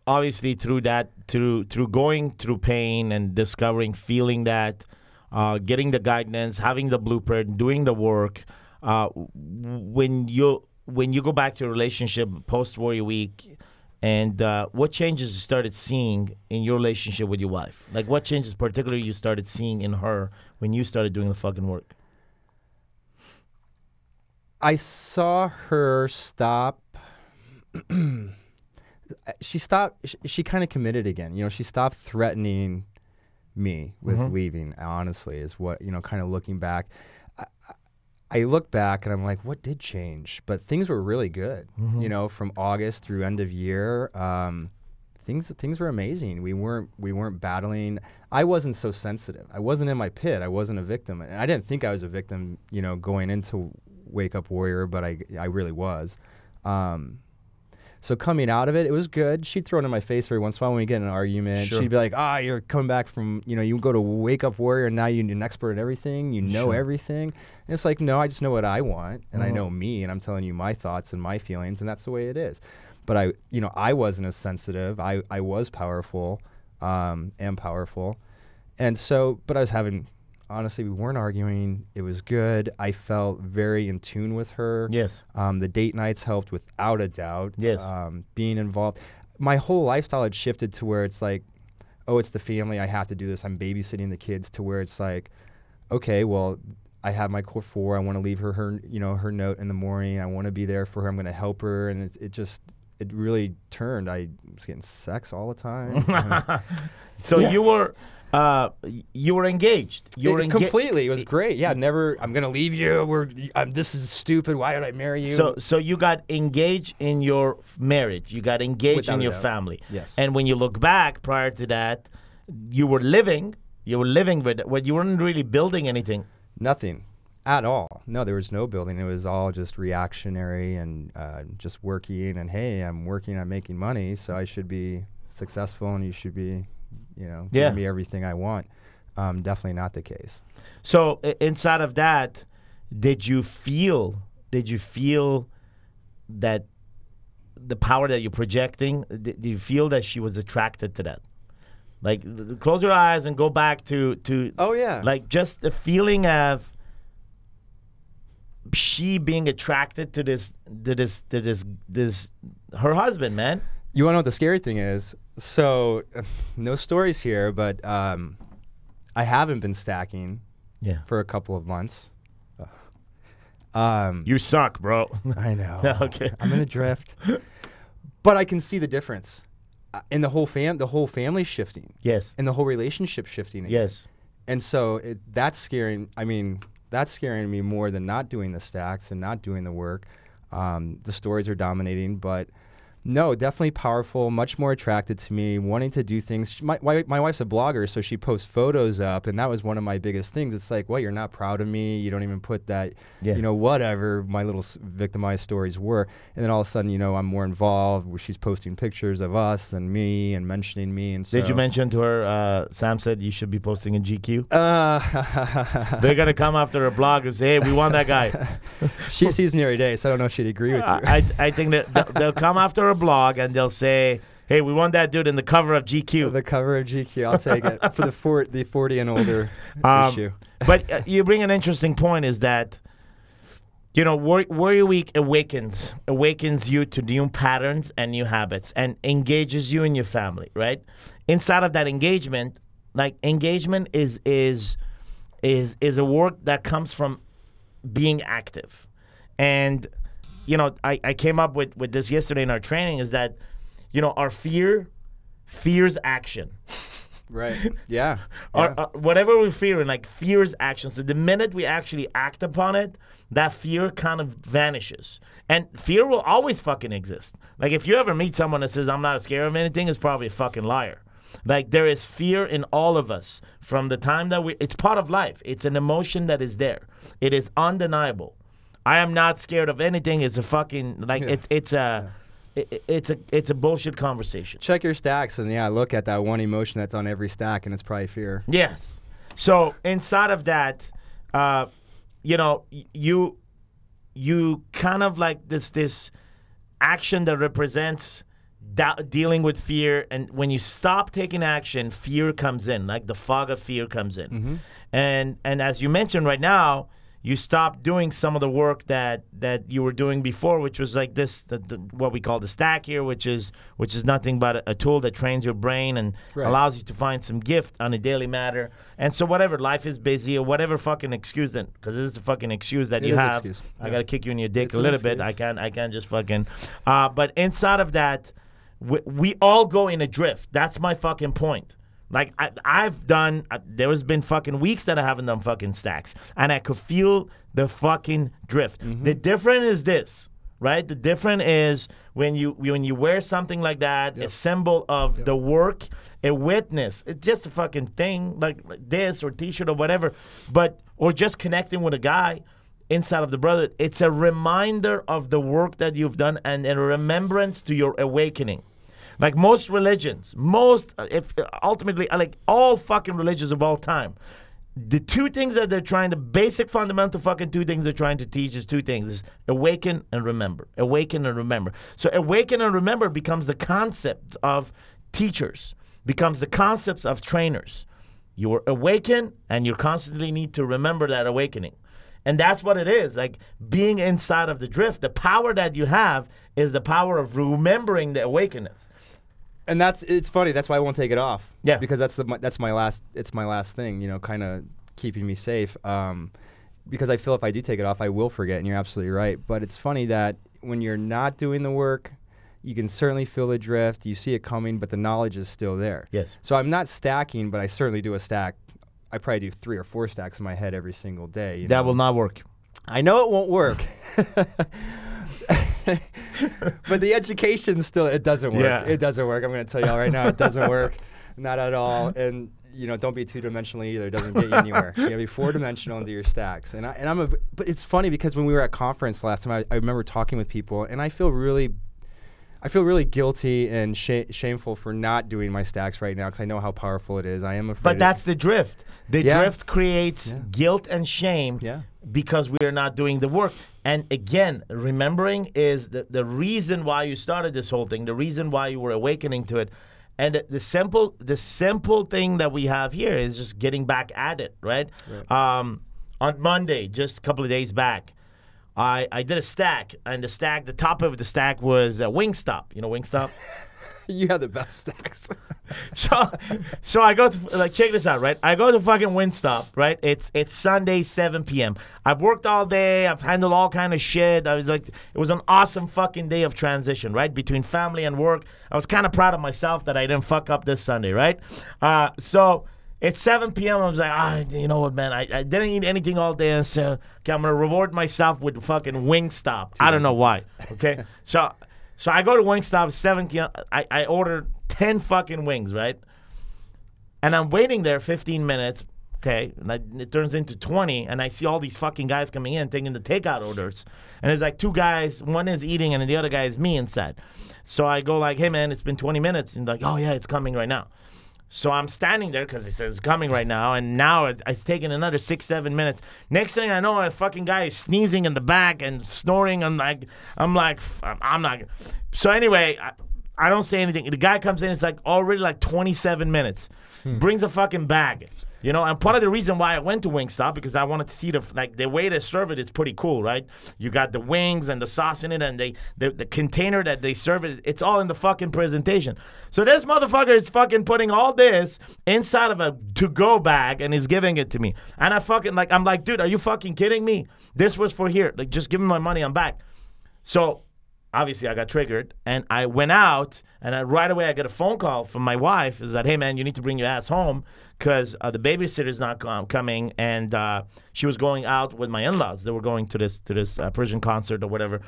obviously through that, through going through pain and discovering, feeling that, getting the guidance, having the blueprint, doing the work, when you go back to your relationship post-Warrior Week, and what changes you started seeing in your relationship with your wife? Like, what changes particularly you started seeing in her when you started doing the fucking work? I saw her stop. She kind of committed again. You know, she stopped threatening me with leaving, honestly, is what, you know, kind of looking back. I look back and I'm like, what did change? But things were really good. You know, from August through end of year, things were amazing. We weren't battling. I wasn't so sensitive. I wasn't in my pit. I wasn't a victim, and I didn't think I was a victim, you know, going into Wake Up Warrior, but I really was. So coming out of it, it was good. She'd throw it in my face every once in a while when we get in an argument. Sure. She'd be like, you're coming back from, you know, you go to Wake Up Warrior and now you're an expert at everything. You know everything. And it's like, no, I just know what I want, and I know me, and I'm telling you my thoughts and my feelings, and that's the way it is. But I wasn't as sensitive. I was powerful, am powerful. And so, but I was having, honestly, we weren't arguing. It was good. I felt very in tune with her. Yes. The date nights helped without a doubt. Yes. Being involved. My whole lifestyle had shifted to where it's like, oh, it's the family. I have to do this. I'm babysitting the kids, to where it's like, okay, well, I have my Core 4. I want to leave her note in the morning. I want to be there for her. I'm going to help her. And it really turned. I was getting sex all the time. So you were engaged. Completely. It was great. Yeah, never. I'm gonna leave you. This is stupid. Why did I marry you? So you got engaged in your marriage. You got engaged Without in a your doubt. family. Yes. And when you look back, prior to that, you were living with it. You weren't really building anything. Nothing at all. No, there was no building. It was all just reactionary and just working. And hey, I'm working. I'm making money, so I should be successful, and you should be, you know, giving me everything I want. Definitely not the case. So inside of that, did you feel that the power that you're projecting, did you feel that she was attracted to that? Like, close your eyes and go back to Oh yeah. like just the feeling of she being attracted to this her husband, man. You want to know what the scary thing is? So, no stories here, but I haven't been stacking for a couple of months. You suck, bro. I know. Okay. I'm in a drift. But I can see the difference in the whole family shifting. Yes. And the whole relationship shifting again. Yes. And so that's scaring. I mean, that's scaring me more than not doing the stacks and not doing the work. The stories are dominating, but no, definitely powerful, much more attracted to me, wanting to do things. My wife's a blogger, so she posts photos up, and that was one of my biggest things. It's like, well, you're not proud of me. You don't even put that, you know, whatever my little victimized stories were. And then all of a sudden, you know, I'm more involved, where she's posting pictures of us and me and mentioning me. And so, did you mention to her, Sam said you should be posting in GQ? They're going to come after a blog and say, hey, we want that guy. She sees me every day, so I don't know if she'd agree with you. I think that they'll come after a blog and they'll say, hey, we want that dude in the cover of GQ. The cover of GQ, I'll take it for the 40 and older issue. But you bring an interesting point, is that You know, Warrior Week awakens you to new patterns and new habits, and engages you and your family, right? Inside of that engagement, like engagement is a work that comes from being active. And you know, I came up with this yesterday in our training, is that, you know, our fears action. Right. Yeah. Whatever we're fearing, like fears action. So the minute we actually act upon it, that fear kind of vanishes. And fear will always fucking exist. Like if you ever meet someone that says, I'm not scared of anything, it's probably a fucking liar. Like there is fear in all of us from the time that it's part of life. It's an emotion that is there. It is undeniable. I am not scared of anything. It's a fucking, like, it's a bullshit conversation. Check your stacks and look at that one emotion that's on every stack, and it's probably fear. Yes. So inside of that, you know, you kind of like this action that represents dealing with fear, and when you stop taking action, fear comes in, like the fog of fear comes in. Mm-hmm. And as you mentioned right now, you stop doing some of the work that you were doing before, which was like this, what we call the stack here, which is nothing but a tool that trains your brain and allows you to find some gift on a daily matter. And so whatever, life is busy or whatever fucking excuse, then, because it is a fucking excuse that you have. I got to kick you in your dick a little bit. I can't just fucking. But inside of that, we all go in a drift. That's my fucking point. Like, there has been fucking weeks that I haven't done fucking stacks, and I could feel the fucking drift. Mm-hmm. The difference is this, right? The difference is when you wear something like that, a symbol of the work, a witness. It's just a fucking thing like this or T-shirt or whatever, or just connecting with a guy inside of the Brotherhood. It's a reminder of the work that you've done and a remembrance to your awakening. Like most religions, ultimately, like all fucking religions of all time, the two things that they're trying to, basic fundamental fucking two things they're trying to teach is two things: is awaken and remember. Awaken and remember. So awaken and remember becomes the concept of teachers, becomes the concepts of trainers. You're awakened and you constantly need to remember that awakening. And that's what it is. Like being inside of the drift, the power that you have is the power of remembering the awakeness. And it's funny. That's why I won't take it off. Yeah. Because that's my last thing. You know, kind of keeping me safe. Because I feel if I do take it off, I will forget. And you're absolutely right. But it's funny that when you're not doing the work, you can certainly feel the drift. You see it coming, but the knowledge is still there. Yes. So I'm not stacking, but I certainly do a stack. I probably do 3 or 4 stacks in my head every single day. That will not work. I know it won't work. But the education still, it doesn't work. Yeah. It doesn't work. I'm going to tell y'all right now, it doesn't work. Not at all. And, you know, don't be 2-dimensional either. It doesn't get you anywhere. You got to be 4-dimensional and do your stacks. But it's funny because when we were at conference last time, I remember talking with people, and I feel really guilty and shameful for not doing my stacks right now because I know how powerful it is. I am afraid. But that's the drift. The drift creates guilt and shame because we are not doing the work. And again, remembering is the reason why you started this whole thing, the reason why you were awakening to it. And the simple thing that we have here is just getting back at it, right? On Monday, just a couple of days back, I did a stack, and the top of the stack was Wingstop. You know Wingstop? You have the best stacks. So I go to, like, check this out, right? I go to fucking Wingstop, right? It's Sunday, 7 p.m. I've worked all day. I've handled all kind of shit. It was an awesome fucking day of transition, right? Between family and work. I was kind of proud of myself that I didn't fuck up this Sunday, right? So it's 7 p.m. I was like, you know what, man? I didn't eat anything all day. So, okay, I'm going to reward myself with fucking Wingstop. I don't know why, okay? So I go to Wingstop, 7 p.m. I ordered 10 fucking wings, right? And I'm waiting there 15 minutes, okay? And it turns into 20, and I see all these fucking guys coming in taking the takeout orders. And there's like 2 guys, one is eating, and the other guy is me inside. So I go like, hey, man, it's been 20 minutes. And like, oh, yeah, it's coming right now. So I'm standing there because it says it's coming right now, and now it's taking another 6-7 minutes. Next thing I know, a fucking guy is sneezing in the back and snoring. I'm not. So anyway, I don't say anything. The guy comes in. It's like already like 27 minutes. Brings a fucking bag. You know, and part of the reason why I went to Wingstop because I wanted to see the way they serve it is pretty cool, right? You got the wings and the sauce in it, and the container that they serve it, it's all in the fucking presentation. So this motherfucker is fucking putting all this inside of a to-go bag and is giving it to me. And I'm like, dude, are you fucking kidding me? This was for here. Like, just give me my money, I'm back. So obviously I got triggered and I went out and right away I get a phone call from my wife is that, hey man, you need to bring your ass home because the babysitter's not coming, and she was going out with my in-laws. They were going to this Persian concert or whatever,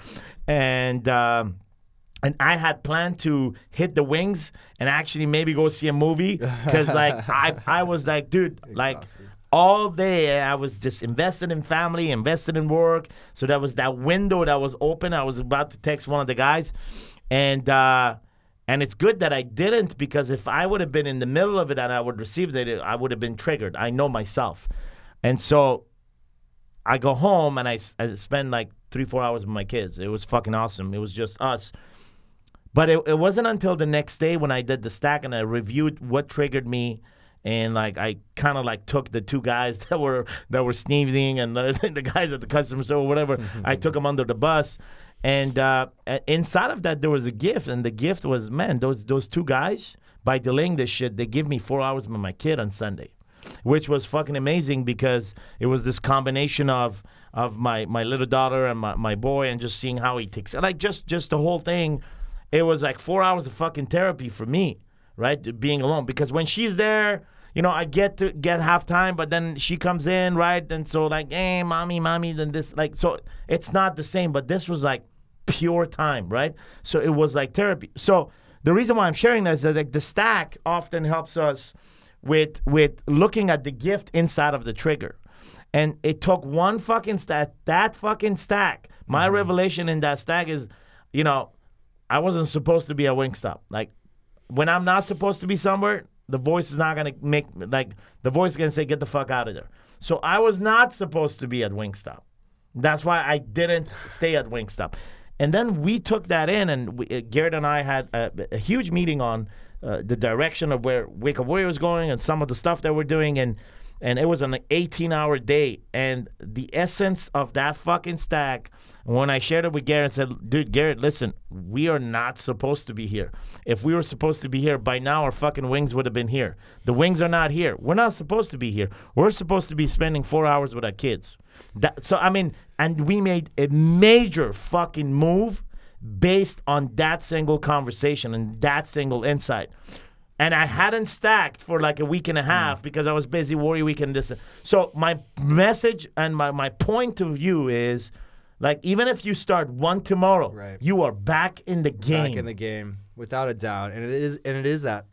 and I had planned to hit the wings and actually maybe go see a movie because like I was like, dude, like all day I was just invested in family, invested in work. So that was that window that was open. I was about to text one of the guys, and it's good that I didn't, because if I would have been in the middle of it and I would receive it, I would have been triggered. I know myself. And so I go home and I spend like 3-4 hours with my kids. It was fucking awesome. It was just us. But it wasn't until the next day when I did the stack and I reviewed what triggered me. And like I kind of like took the two guys that were sneezing and the guys at the customer store or whatever. I took them under the bus. And inside of that, there was a gift, and the gift was, man, those two guys, by delaying this shit, they give me 4 hours with my kid on Sunday, which was fucking amazing because it was this combination of my little daughter and my boy, and just seeing how he takes it. Like just the whole thing, it was like 4 hours of fucking therapy for me, right, being alone. Because when she's there, you know, I get half time, but then she comes in, right, and so like, hey, mommy, then this, like, so it's not the same, but this was like pure time, right? So it was like therapy. So the reason why I'm sharing this is that like the stack often helps us with looking at the gift inside of the trigger. And it took one fucking stack, that fucking stack. My revelation in that stack is, you know, I wasn't supposed to be at Wingstop. Like, when I'm not supposed to be somewhere, the voice is not going to make, like, the voice is going to say, get the fuck out of there. So I was not supposed to be at Wingstop. That's why I didn't stay at Wingstop. And then we took that in, and Garrett and I had a huge meeting on the direction of where Wake Up Warrior was going and some of the stuff that we're doing. And it was an 18-hour day. And the essence of that fucking stack, when I shared it with Garrett, said, dude, Garrett, listen, we are not supposed to be here. If we were supposed to be here, by now our fucking wings would have been here. The wings are not here. We're not supposed to be here. We're supposed to be spending 4 hours with our kids. So, I mean, and we made a major fucking move based on that single conversation and that single insight. And I hadn't stacked for like a week and a half because I was busy Warrior Weekend. So my message and my point to you is, like, even if you start one tomorrow, right, you are back in the game. Back in the game, without a doubt. And it is that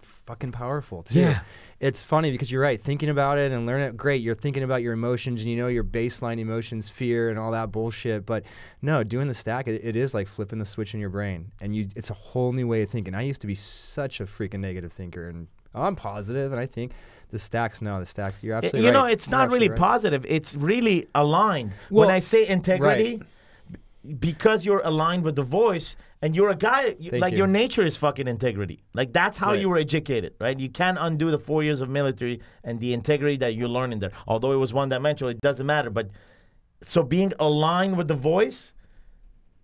fucking powerful too. Yeah. It's funny because you're right. Thinking about it and learning it, great. You're thinking about your emotions and you know your baseline emotions, fear and all that bullshit. But no, doing the stack, it is like flipping the switch in your brain. And it's a whole new way of thinking. I used to be such a freaking negative thinker, and I'm positive, and I think the stacks, you're absolutely right. You know, it's not really positive. It's really aligned. Well, when I say integrity, because you're aligned with the voice, and you're a guy, your nature is fucking integrity. Like, that's how you were educated, right? You can't undo the 4 years of military and the integrity that you learn in there. Although it was one-dimensional, it doesn't matter. But so being aligned with the voice,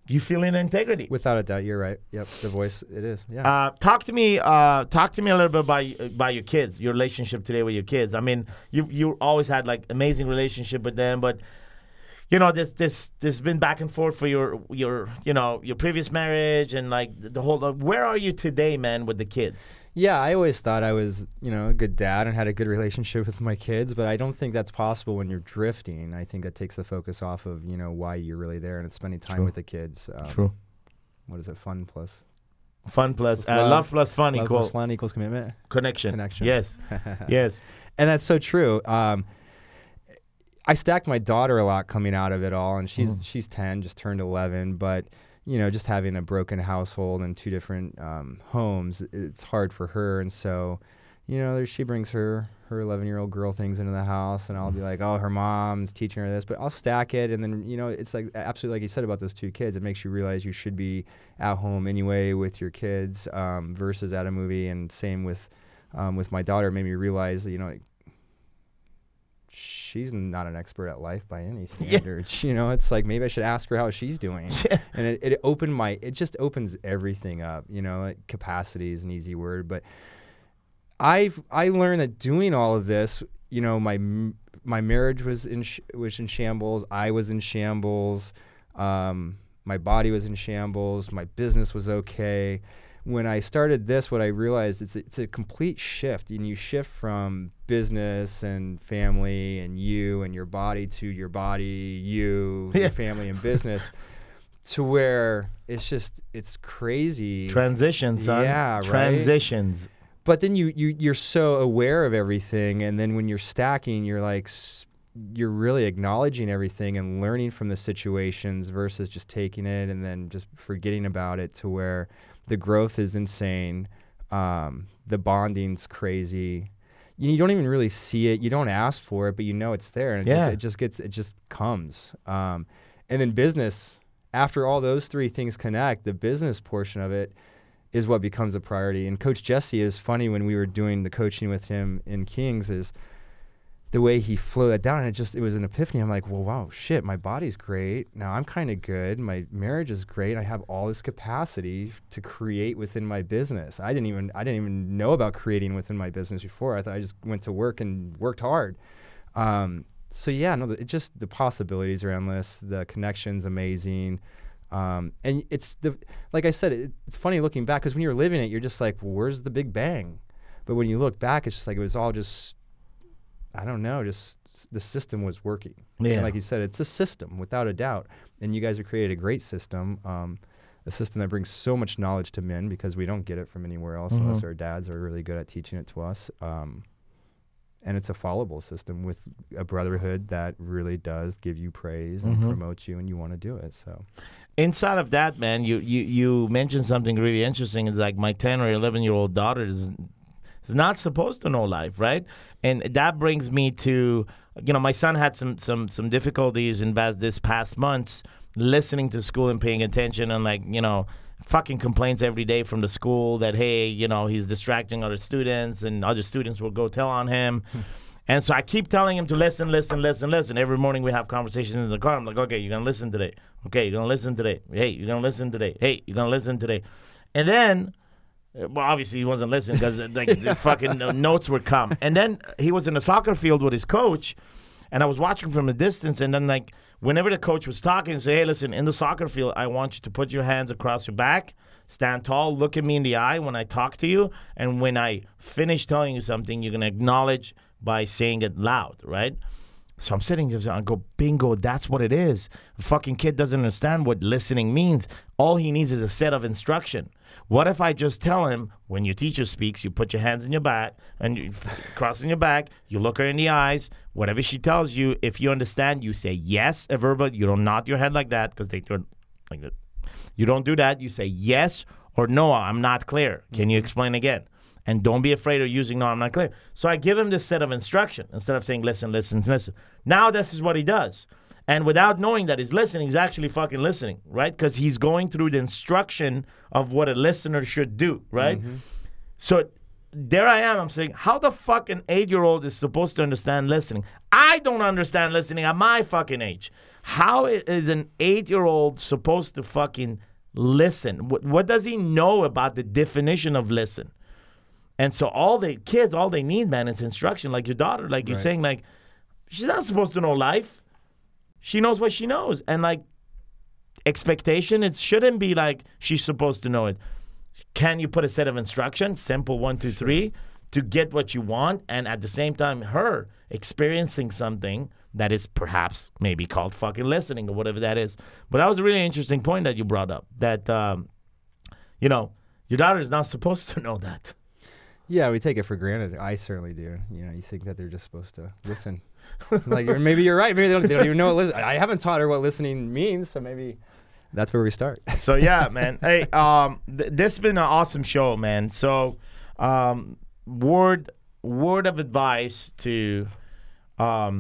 you feel in integrity. Without a doubt, you're right. Yep, the voice, it is. Yeah. Talk to me a little bit about your kids, your relationship today with your kids. I mean, you always had like amazing relationship with them, but you know, this been back and forth for your previous marriage and like the whole. Where are you today, man, with the kids? Yeah, I always thought I was, a good dad and had a good relationship with my kids, but I don't think that's possible when you're drifting. I think that takes the focus off of, why you're really there, and it's spending time with the kids. True. What is it? Fun plus love plus fun love plus fun equals commitment. Connection. Yes. Yes. And that's so true. I stacked my daughter a lot coming out of it all, and she's 10, just turned 11, but just having a broken household and two different homes, it's hard for her. And so, she brings her 11-year-old girl things into the house, and I'll be like, oh, her mom's teaching her this, but I'll stack it. And then, it's like absolutely like you said about those two kids, it makes you realize you should be at home anyway with your kids versus at a movie. And same with my daughter, it made me realize that, she's not an expert at life by any standards. You know, it's like, maybe I should ask her how she's doing. And it just opens everything up, you know. Like, capacity is an easy word, but I learned that doing all of this, you know, my marriage was in shambles. I was in shambles. My body was in shambles. My business was okay. When I started this, what I realized is it's a complete shift. And you shift from business and family and you and your body to your body, your family and business, to where it's crazy. Transitions, son. Yeah, right? Transitions. But then you're so aware of everything, and then when you're stacking, you're like, you're really acknowledging everything and learning from the situations versus just taking it and then just forgetting about it, to where the growth is insane. The bonding's crazy. You don't even really see it. You don't ask for it, but you know it's there, and it just comes. And then business, after all those three things connect, the business portion of it is what becomes a priority. And Coach Jesse is funny, when we were doing the coaching with him in Kings, is the way he flowed that down, and it was an epiphany. I'm like, well, wow, shit, my body's great. Now I'm kind of good. My marriage is great. I have all this capacity to create within my business. I didn't even know about creating within my business before. I thought I just went to work and worked hard. So yeah, no, the possibilities are endless. The connection's amazing. And it's like I said, it's funny looking back, because when you're living it, you're just like, well, where's the big bang? But when you look back, it's just like, it was all just, I don't know, just the system was working. Yeah. And like you said, it's a system without a doubt. And you guys have created a great system, a system that brings so much knowledge to men, because we don't get it from anywhere else unless our dads are really good at teaching it to us. And it's a followable system with a brotherhood that really does give you praise and promotes you, and you want to do it. So inside of that, man, you mentioned something really interesting. It's like, my 10 or 11-year-old daughter is not supposed to know life, right? And that brings me to, you know, my son had some difficulties in this past months listening to school and paying attention, and, like, you know, fucking complaints every day from the school that, hey, you know, he's distracting other students, and other students will go tell on him. And so I keep telling him to listen. Every morning we have conversations in the car. I'm like, okay, you're going to listen today. Okay, you're going to listen today. Hey, you're going to listen today. Hey, you're going to listen today. And then, well, obviously he wasn't listening, because like the fucking notes would come. And then he was in a soccer field with his coach, and I was watching from a distance. And then, like, whenever the coach was talking, say, hey, listen, in the soccer field, I want you to put your hands across your back, stand tall, look at me in the eye when I talk to you, and when I finish telling you something, you're going to acknowledge by saying it loud, right? So I'm sitting there and I go, bingo, that's what it is. A fucking kid doesn't understand what listening means. All he needs is a set of instruction. What if I just tell him, when your teacher speaks, you put your hands in your back, and you crossing your back, you look her in the eyes, whatever she tells you, if you understand, you say yes, a verbal, you don't nod your head like that, because they do it like that. You don't do that. You say yes or no, I'm not clear. Can you explain again? And don't be afraid of using no, I'm not clear. So I give him this set of instruction instead of saying listen. Now this is what he does. And without knowing that he's listening, he's actually fucking listening, right? Because he's going through the instruction of what a listener should do, right? So there I am. I'm saying, how the fuck an 8-year-old is supposed to understand listening? I don't understand listening at my fucking age. How is an 8-year-old supposed to fucking listen? What does he know about the definition of listen? And so all the kids, all they need, man, is instruction. Like your daughter, like you're saying, like, she's not supposed to know life. She knows what she knows. And, like, expectation, it shouldn't be like she's supposed to know it. Can you put a set of instructions, simple 1, 2, 3, to get what you want, and at the same time her experiencing something that is perhaps maybe called fucking listening or whatever that is. But that was a really interesting point that you brought up, that, you know, your daughter is not supposed to know that. Yeah, we take it for granted. I certainly do. You know, you think that they're just supposed to listen. Like, maybe you're right. Maybe they don't even know what listen. I haven't taught her what listening means, so maybe that's where we start. So yeah, man. Hey, this has been an awesome show, man. So, word of advice to a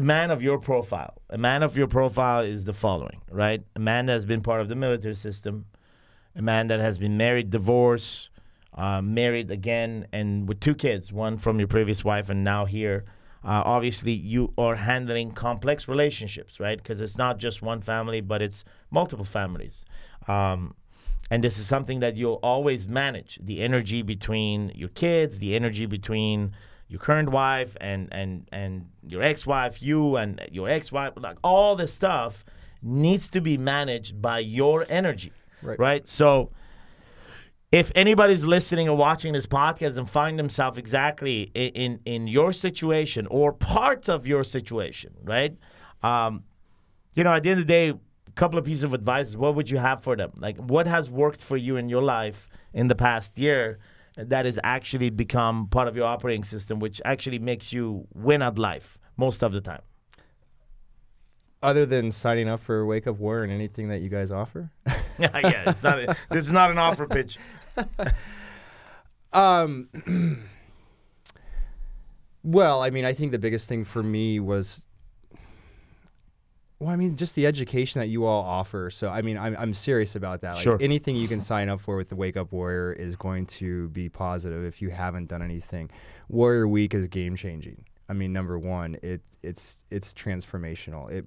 man of your profile. A man of your profile is the following, right? A man that has been part of the military system, a man that has been married, divorced, married again, and with 2 kids, one from your previous wife and now here. Obviously, you are handling complex relationships, right? Because it's not just one family, but it's multiple families. And this is something that you'll always manage, the energy between your kids, the energy between your current wife and your ex-wife, you and your ex-wife, like all this stuff needs to be managed by your energy, right? So if anybody's listening or watching this podcast and find themselves exactly in your situation or part of your situation, right? At the end of the day, couple of pieces of advice, what would you have for them? Like, what has worked for you in your life in the past year that has actually become part of your operating system, which actually makes you win at life most of the time? Other than signing up for Wake Up Warrior and anything that you guys offer? Yeah, this is not an offer pitch. Well, I mean, I think the biggest thing for me was, just the education that you all offer. So, I'm serious about that. Like, sure. Anything you can sign up for with the Wake Up Warrior is going to be positive if you haven't done anything. Warrior Week is game changing. Number one, it's transformational. It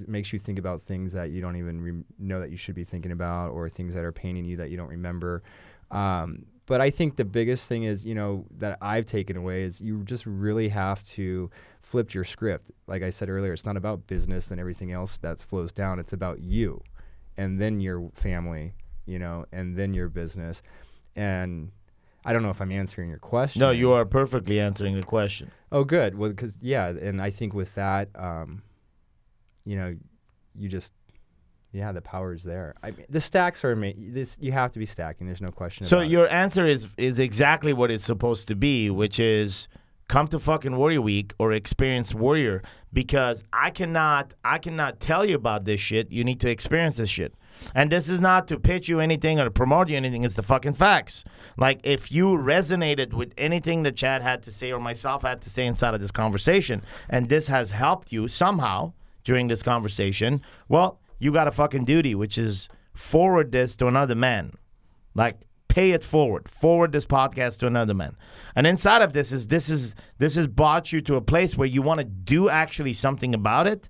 makes you think about things that you don't even know that you should be thinking about, or things that are paining you that you don't remember. But I think the biggest thing is, that I've taken away is you just really have to flip your script. Like I said earlier, it's not about business and everything else that flows down. It's about you, and then your family, and then your business. And I don't know if I'm answering your question. No, you are perfectly answering the question. Oh, good. Well, because, and I think with that, you just... Yeah, the power is there. The stacks are this. You have to be stacking. There's no question. So about your answer is exactly what it's supposed to be, which is come to fucking Warrior Week or experience Warrior, because I cannot tell you about this shit. You need to experience this shit. And this is not to pitch you anything or to promote you anything. It's the fucking facts. Like, if you resonated with anything that Chad had to say or myself had to say inside of this conversation, and this has helped you somehow during this conversation, well, you got a fucking duty, which is forward this to another man. Like, pay it forward. Forward this podcast to another man. And inside of this has brought you to a place where you want to do actually something about it.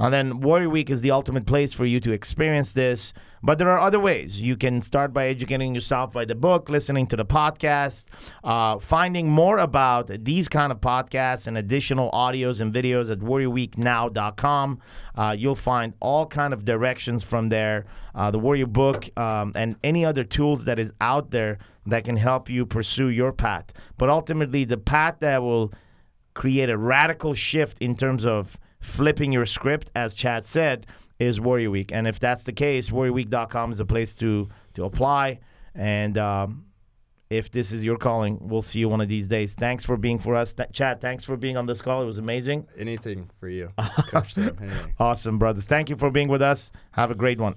And then Warrior Week is the ultimate place for you to experience this. But there are other ways. You can start by educating yourself by the book, listening to the podcast, finding more about these kind of podcasts and additional audios and videos at warriorweeknow.com. You'll find all kind of directions from there, the Warrior book, and any other tools that is out there that can help you pursue your path. But ultimately, the path that will create a radical shift in terms of flipping your script, as Chad said, is Warrior Week. And if that's the case, warriorweek.com is the place to apply. And if this is your calling, we'll see you one of these days. Thanks for being for us. Chad, thanks for being on this call. It was amazing. Anything for you, Coach Sam. Anyway. Awesome, brothers. Thank you for being with us. Have a great one.